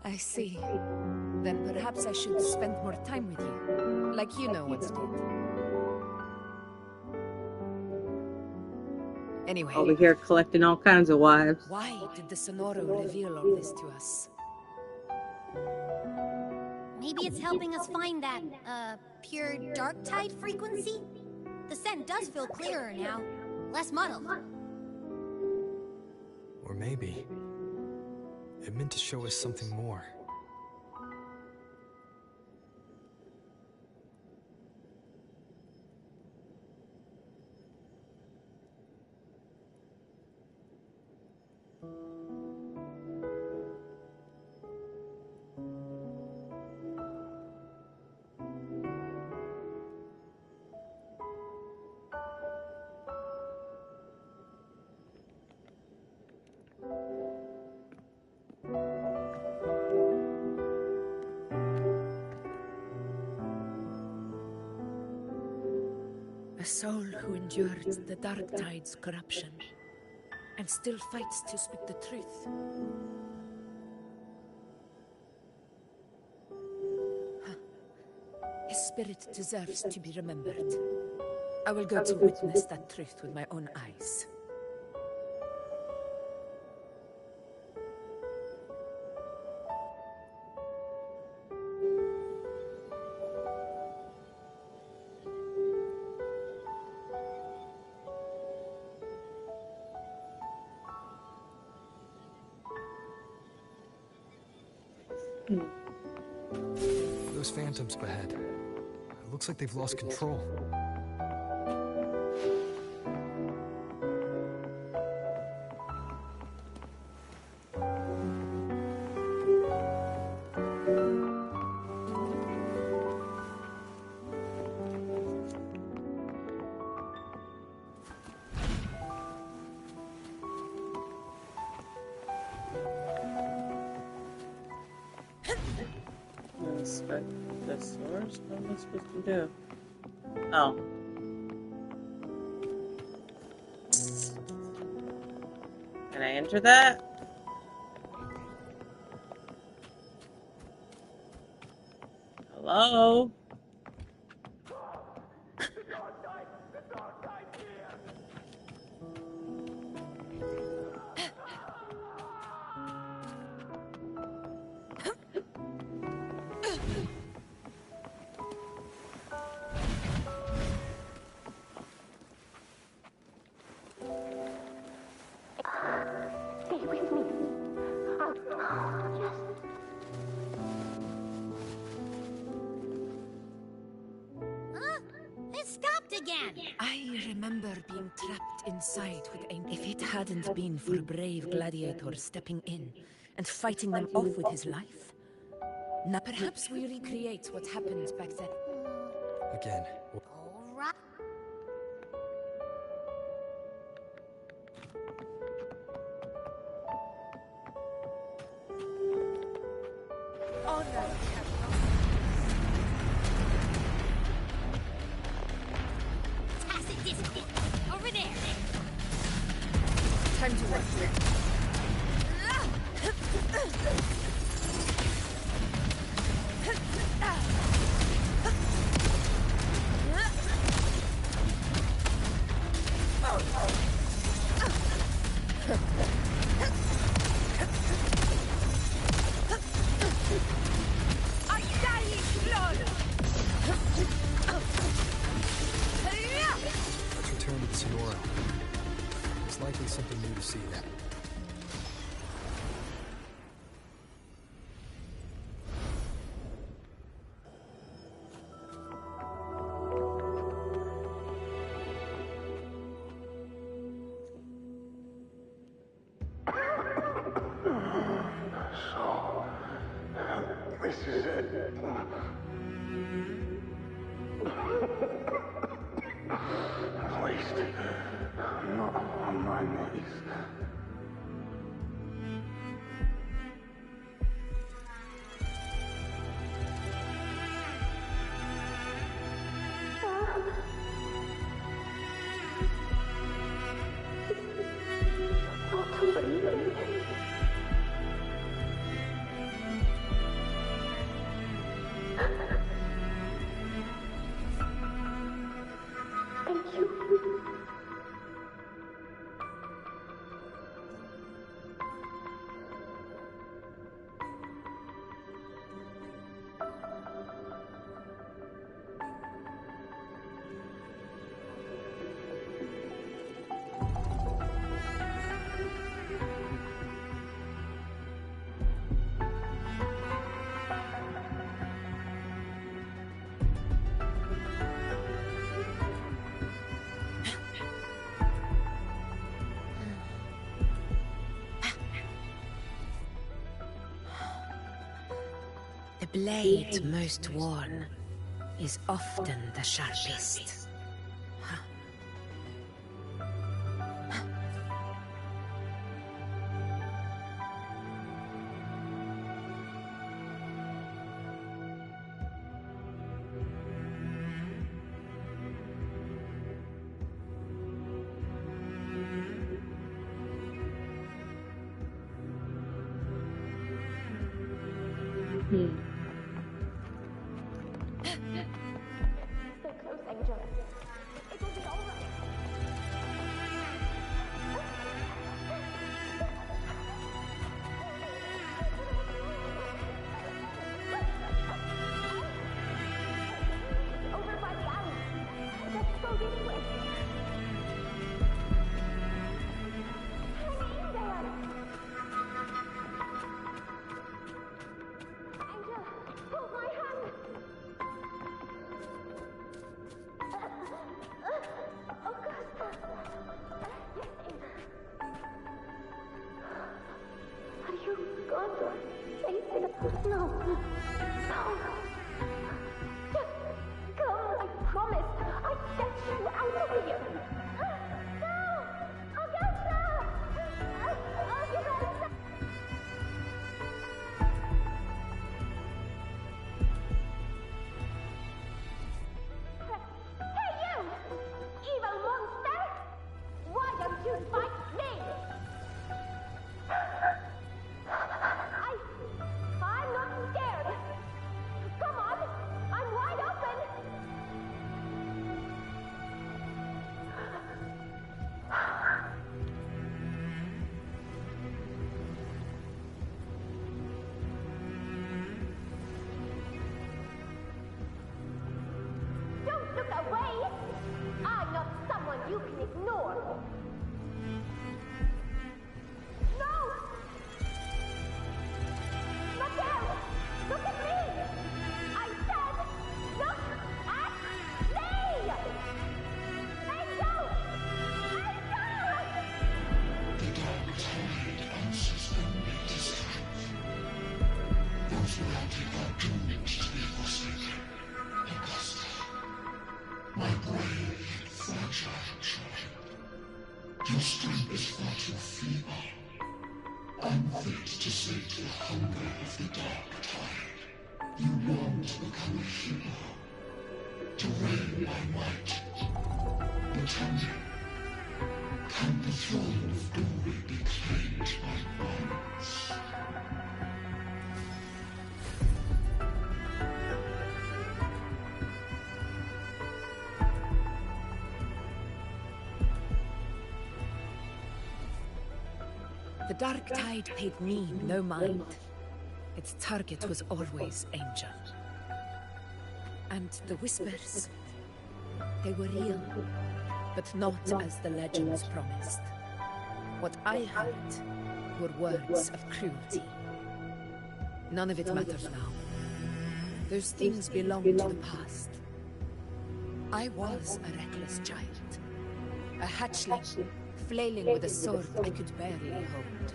I see. Then perhaps I should spend more time with you, like you know once did. Anyway, Over here collecting all kinds of wives. why did the Sonoro reveal all this to us? Maybe it's helping us find that, pure dark tide frequency? The scent does feel clearer now, less muddled. Or maybe it meant to show us something more. A soul who endured the dark tide's corruption and still fights to speak the truth. His spirit deserves to be remembered. I will go to witness that truth with my own eyes. Those phantoms ahead. It looks like they've lost control. The source? What am I supposed to do? Oh. Can I enter that? Hello? again. I remember being trapped inside with Angel. If it hadn't been for a brave gladiator stepping in and fighting them off with his life, now perhaps we recreate what happened back then. Again. All right. Honor. Tacit discipline. Over there. Time to work. Let's return to the Sonora. There's likely something new to see there. So, this is it. At least, I'm not on my knees. Thank you. The blade most worn is often the sharpest. Stay close, Angel. It will be all right. Over by the alley. Let's go this way. Hang in there. Angel, hold my hand. Augusta. Yes, Angel. Are you going to say it? No. No. Just come, I promise. I'll get you out of here. No! Augusta! Augusta! Hey, you! Evil monster! Why don't you fight me? I'm not scared. Come on, I'm wide open. Don't look away. I'm not someone you can ignore. strength is far too feeble. Unfit to sate the hunger of the dark tide. You long to become a hero, to reign by might. But tell me, can the throne of glory be claimed by violence? The Dark Tide paid me no mind. Its target was always Angel. And the whispers, they were real, but not as the legends promised. What I heard were words of cruelty. None of it matters now. Those things belong to the past. I was a reckless child, a hatchling, flailing with a sword I could barely hold.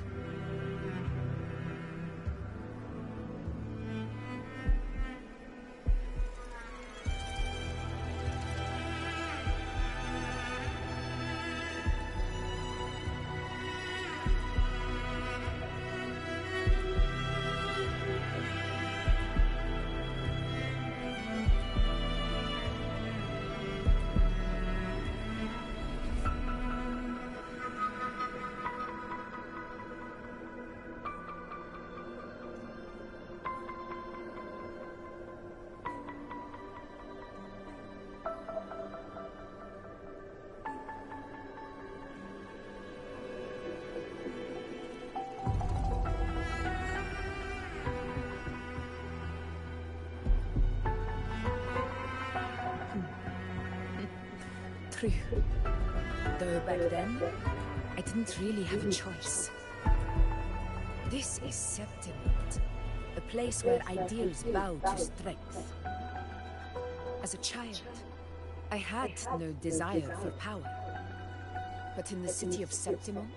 True. Though back then, I didn't really have a choice. This is Septimont, a place where ideals bow to strength. As a child, I had no desire for power. But in the city of Septimont,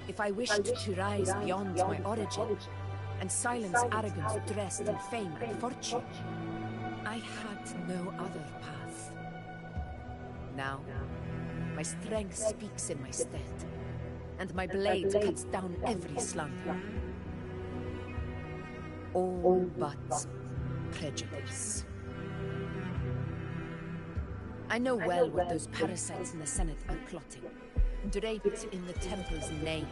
if I wished to rise beyond my origin and silence arrogance dressed in fame and fortune, I had no other path. Now, my strength speaks in my stead, and my blade cuts down every slander. All but prejudice. I know well what those parasites in the Senate are plotting. Draped in the Temple's name,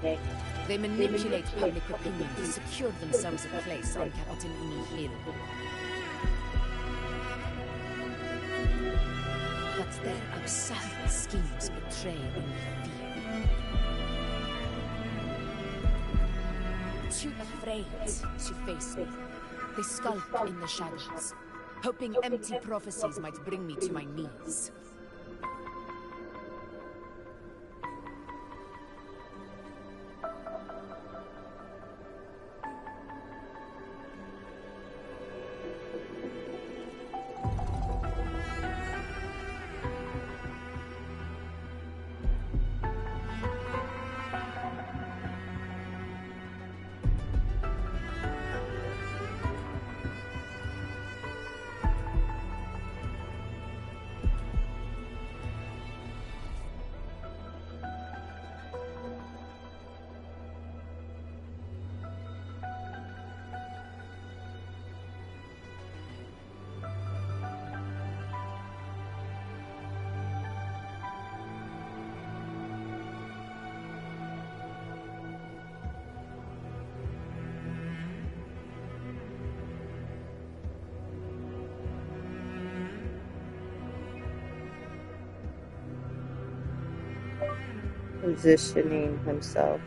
they manipulate public opinion to secure themselves a place on Captain Uni Hill. But their absurd schemes betray only fear. Too afraid to face me, they skulk in the shadows, hoping empty prophecies might bring me to my knees. Positioning himself.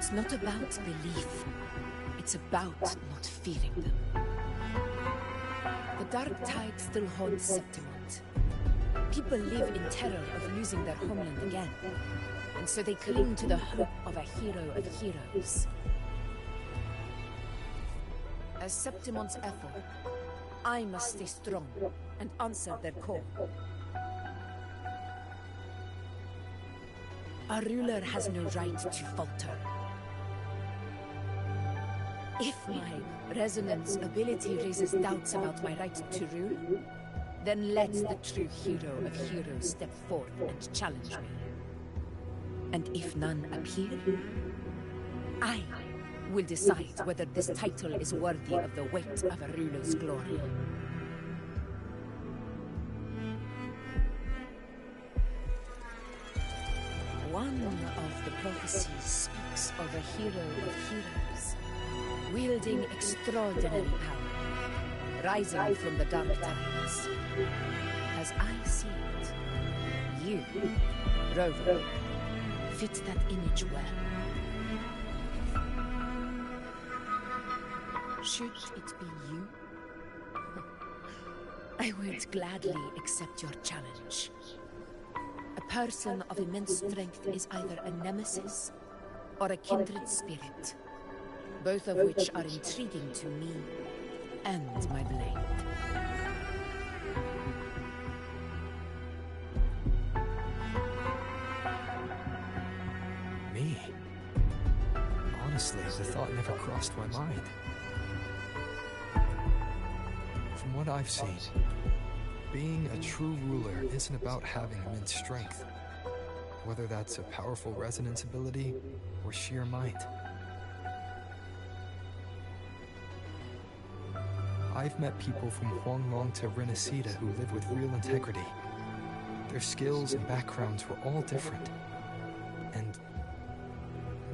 It's not about belief. It's about not fearing them. The dark tide still haunts Septimont. People live in terror of losing their homeland again. And so they cling to the hope of a hero of heroes. As Septimont's echo, I must stay strong and answer their call. Our ruler has no right to falter. If my resonance ability raises doubts about my right to rule, then let the true hero of heroes step forth and challenge me. And if none appear, I will decide whether this title is worthy of the weight of a ruler's glory. One of the prophecies speaks of a hero of heroes, wielding extraordinary power, rising from the dark tides. As I see it, you, Rover, fit that image well. Should it be you? I would gladly accept your challenge. A person of immense strength is either a nemesis or a kindred spirit, both of which are intriguing to me and my blade. Me? Honestly, the thought never crossed my mind. From what I've seen, being a true ruler isn't about having immense strength, whether that's a powerful resonance ability or sheer might. I've met people from Huanglong to Renacida who live with real integrity. Their skills and backgrounds were all different, and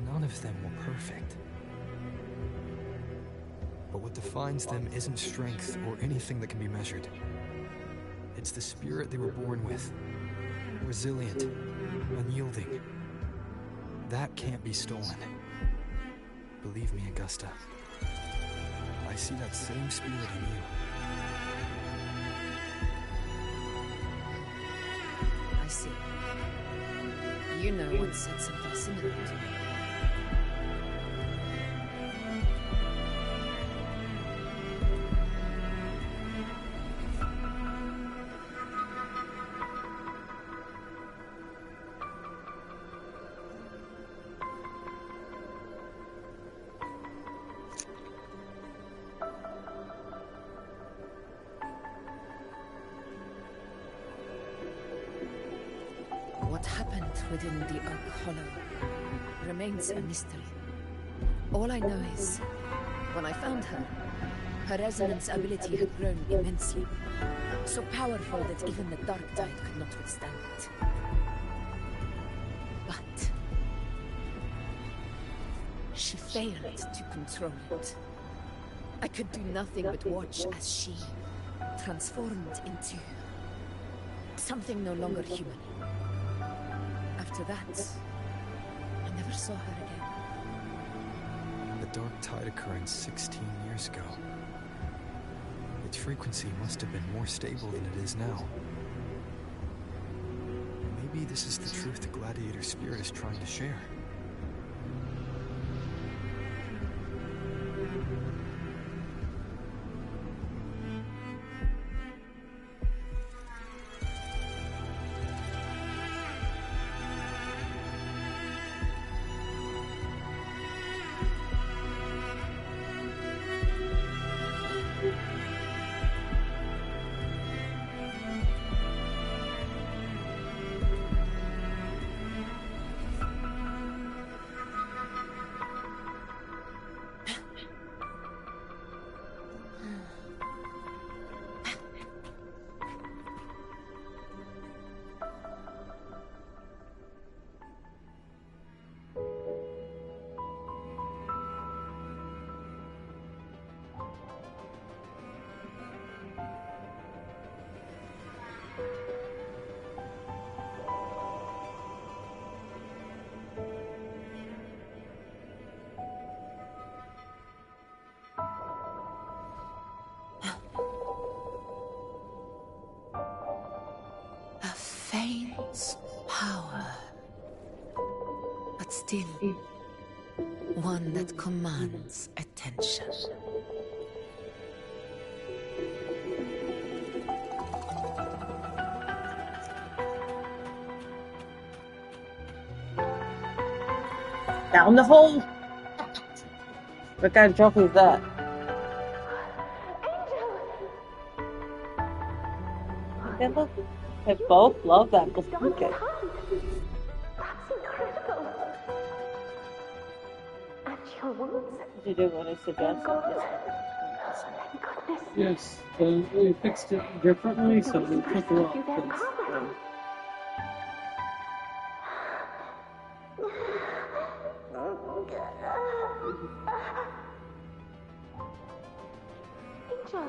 none of them were perfect. But what defines them isn't strength or anything that can be measured. It's the spirit they were born with. Resilient, unyielding. That can't be stolen. Believe me, Augusta. I see that same spirit in you. I see. You know one said something similar to me. What happened within the Oak Hollow remains a mystery. All I know is, when I found her, her resonance ability had grown immensely. So powerful that even the Dark Tide could not withstand it. But she failed to control it. I could do nothing but watch as she transformed into something no longer human. After that, I never saw her again. The Dark Tide occurred 16 years ago. Its frequency must have been more stable than it is now. Maybe this is the truth the Gladiator spirit is trying to share. faint power, but still one that commands attention. Down the hole! What kind of trophy is that? They look, they both love that blanket. That's incredible. And your wounds. Did you do what I suggested? Yes, we fixed it differently, so we took her off. Angel,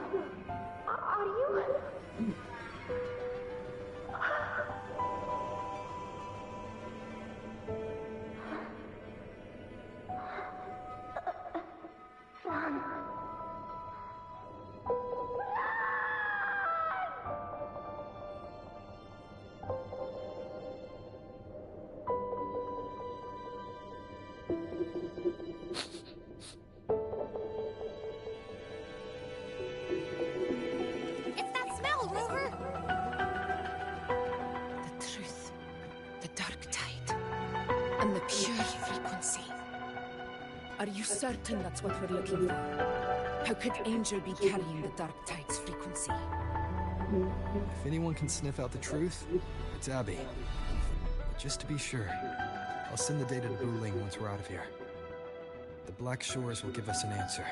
are you? Run. It's that smell, Rover! The truth, the dark tide, and the pure frequency. Are you certain that's what we're looking for? How could Angel be carrying the dark tide's frequency? If anyone can sniff out the truth, it's Abby. But just to be sure, I'll send the data to Buling once we're out of here. The Black Shores will give us an answer.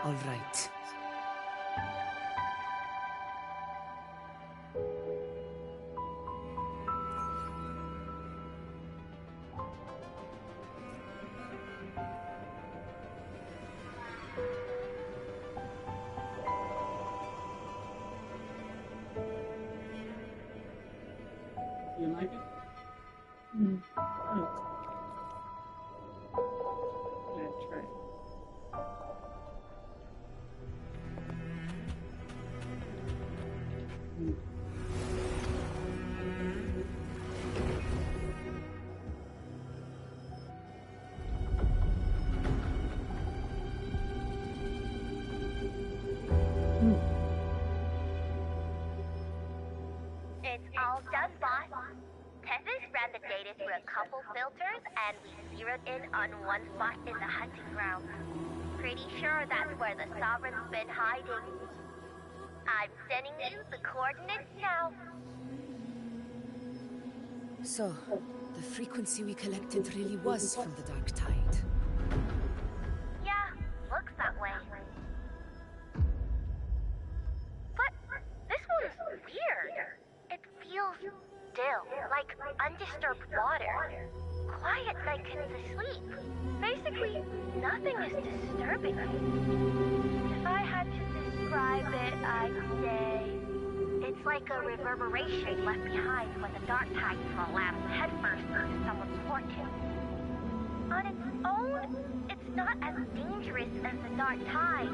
All right. You like it? Oh. That's right. It's all done, boss. Tethys ran the data through a couple filters, and we zeroed in on one spot in the hunting ground. Pretty sure that's where the Sovereign's been hiding. I'm sending you the coordinates now. So, the frequency we collected really was from the dark tide. Yeah, looks that way. But this one's weird. It feels still, like undisturbed water. Quiet like it's asleep. Basically, nothing is disturbing it. If I had to describe it, I'd say it's like a reverberation left behind when the dark tide collapsed headfirst into someone's fortune. On its own, it's not as dangerous as the dark tide,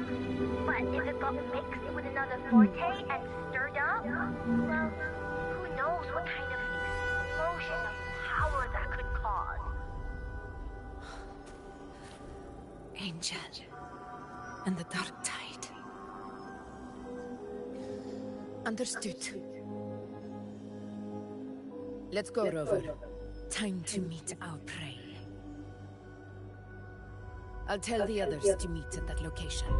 but if it got mixed with another forte and stirred up, well, who knows what kind of explosion of power that could cause. Angel and the dark tide. Understood. Let's go, Rover. Time to meet our prey. I'll tell the others to meet at that location.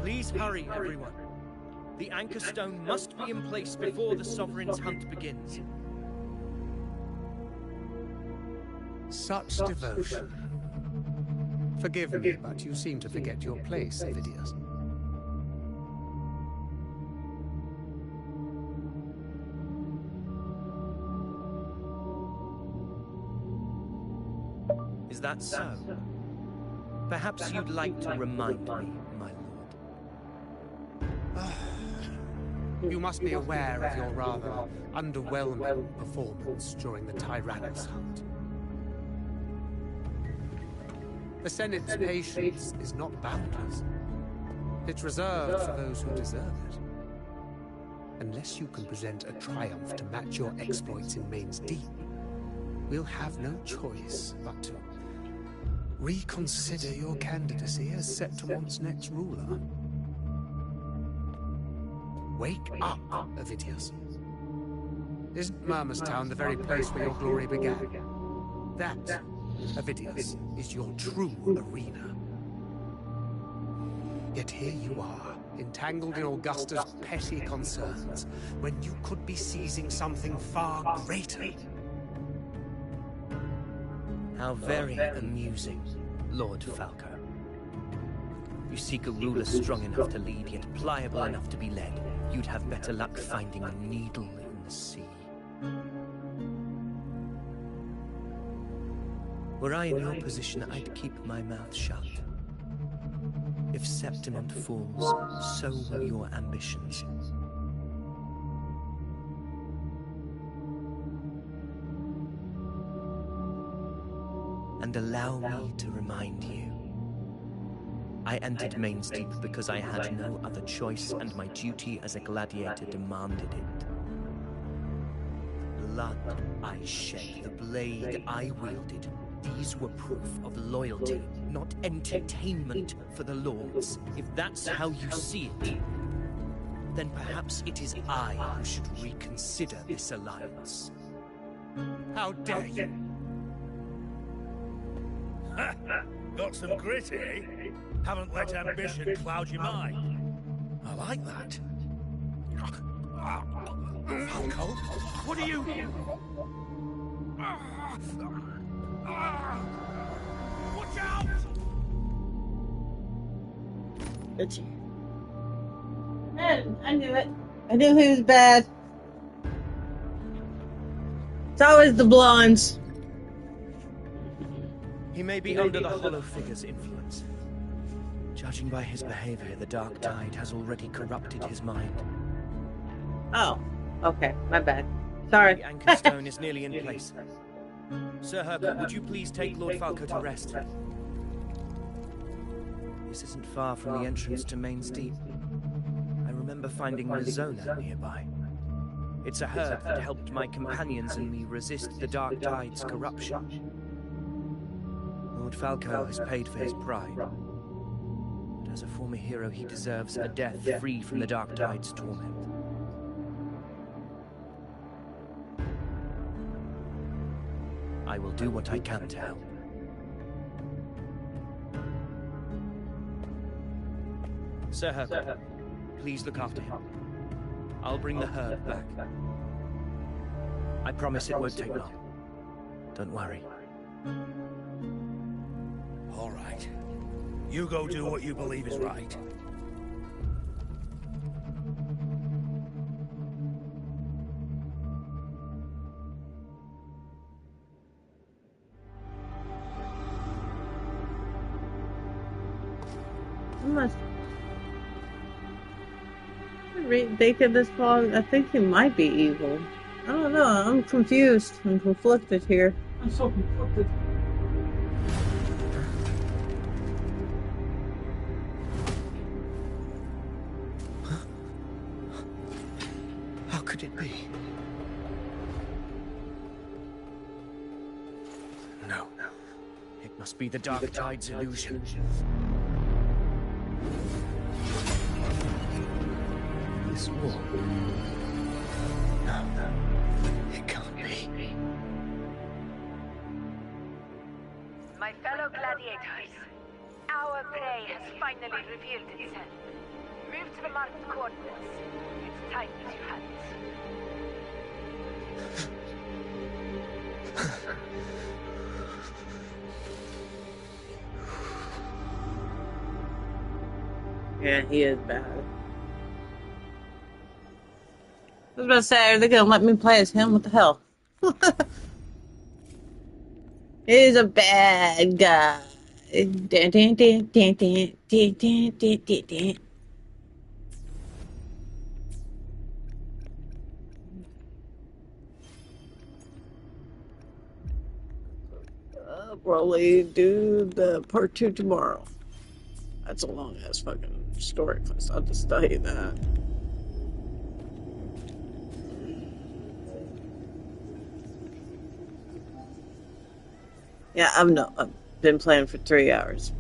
Please hurry, everyone. The anchor stone must be in place before the Sovereign's hunt begins. Such devotion. Forgive me, but you seem to forget your place, Vidius. Is that so? Perhaps you'd like to remind me, my lord. You must be aware of your rather underwhelming performance during the Tyrannus hunt. The Senate's patience is not boundless. It's reserved for those who deserve it. Unless you can present a triumph to match your exploits in Main's Deep, we'll have no choice but to reconsider your candidacy as Septimon's next ruler. Wake up, Ovidius. Isn't Murmustown the very place where your glory began? That, Ovidius, is your true arena. Yet here you are, entangled in Augusta's petty concerns, when you could be seizing something far greater. How very amusing, Lord Falco. You seek a ruler strong enough to lead, yet pliable enough to be led. You'd have better luck finding a needle in the sea. Were I in your position, I'd keep my mouth shut. If Septimont falls, so will your ambitions. And allow me to remind you. I entered Main's Deep because I had no other choice, and my duty as a gladiator demanded it. The blood I shed, the blade I wielded, these were proof of loyalty, not entertainment for the Lords. If that's how you see it, then perhaps it is I who should reconsider this alliance. How dare you? Got some grit, eh? Haven't let ambition cloud your mind. I like that. Falco, what are you... Watch out! Itchy. I knew it. I knew he was bad. It's always the blondes. He may be under the Hollow Figure's influence. Judging by his behavior, the Dark Tide has already corrupted his mind. Oh, okay, my bad. Sorry. The anchor stone is nearly in place. Sir Herbert, would you please take Lord Falco to rest? This isn't far from the entrance to Main's Deep. I remember finding Mizona nearby. It's a herb that helped my companions and me resist the Dark Tide's corruption. Lord Falco has paid for his pride. But as a former hero, he deserves a death free from the Dark Tide's torment. I will do what I can to help. Sir Herbert, please look after him. I'll bring the herb back. I promise it won't take long. Don't worry. All right. You go do what you believe is right. I must think of this one. I think he might be evil. I don't know. I'm confused. I'm conflicted here. I'm so conflicted. How could it be? No. It must be the Dark Tide's illusion. This wall. No. It can't be. My fellow gladiators, our prey has finally revealed itself. Move to the marked coordinates. It's time to hunt. Yeah, he is bad. I was about to say, are they gonna let me play as him? What the hell? He's a bad guy. Dun, dun, dun, dun, dun, dun, dun, dun, dun, dun. Probably do the part 2 tomorrow. That's a long ass fucking story quest. I'll just tell you that. Yeah, I've been playing for 3 hours.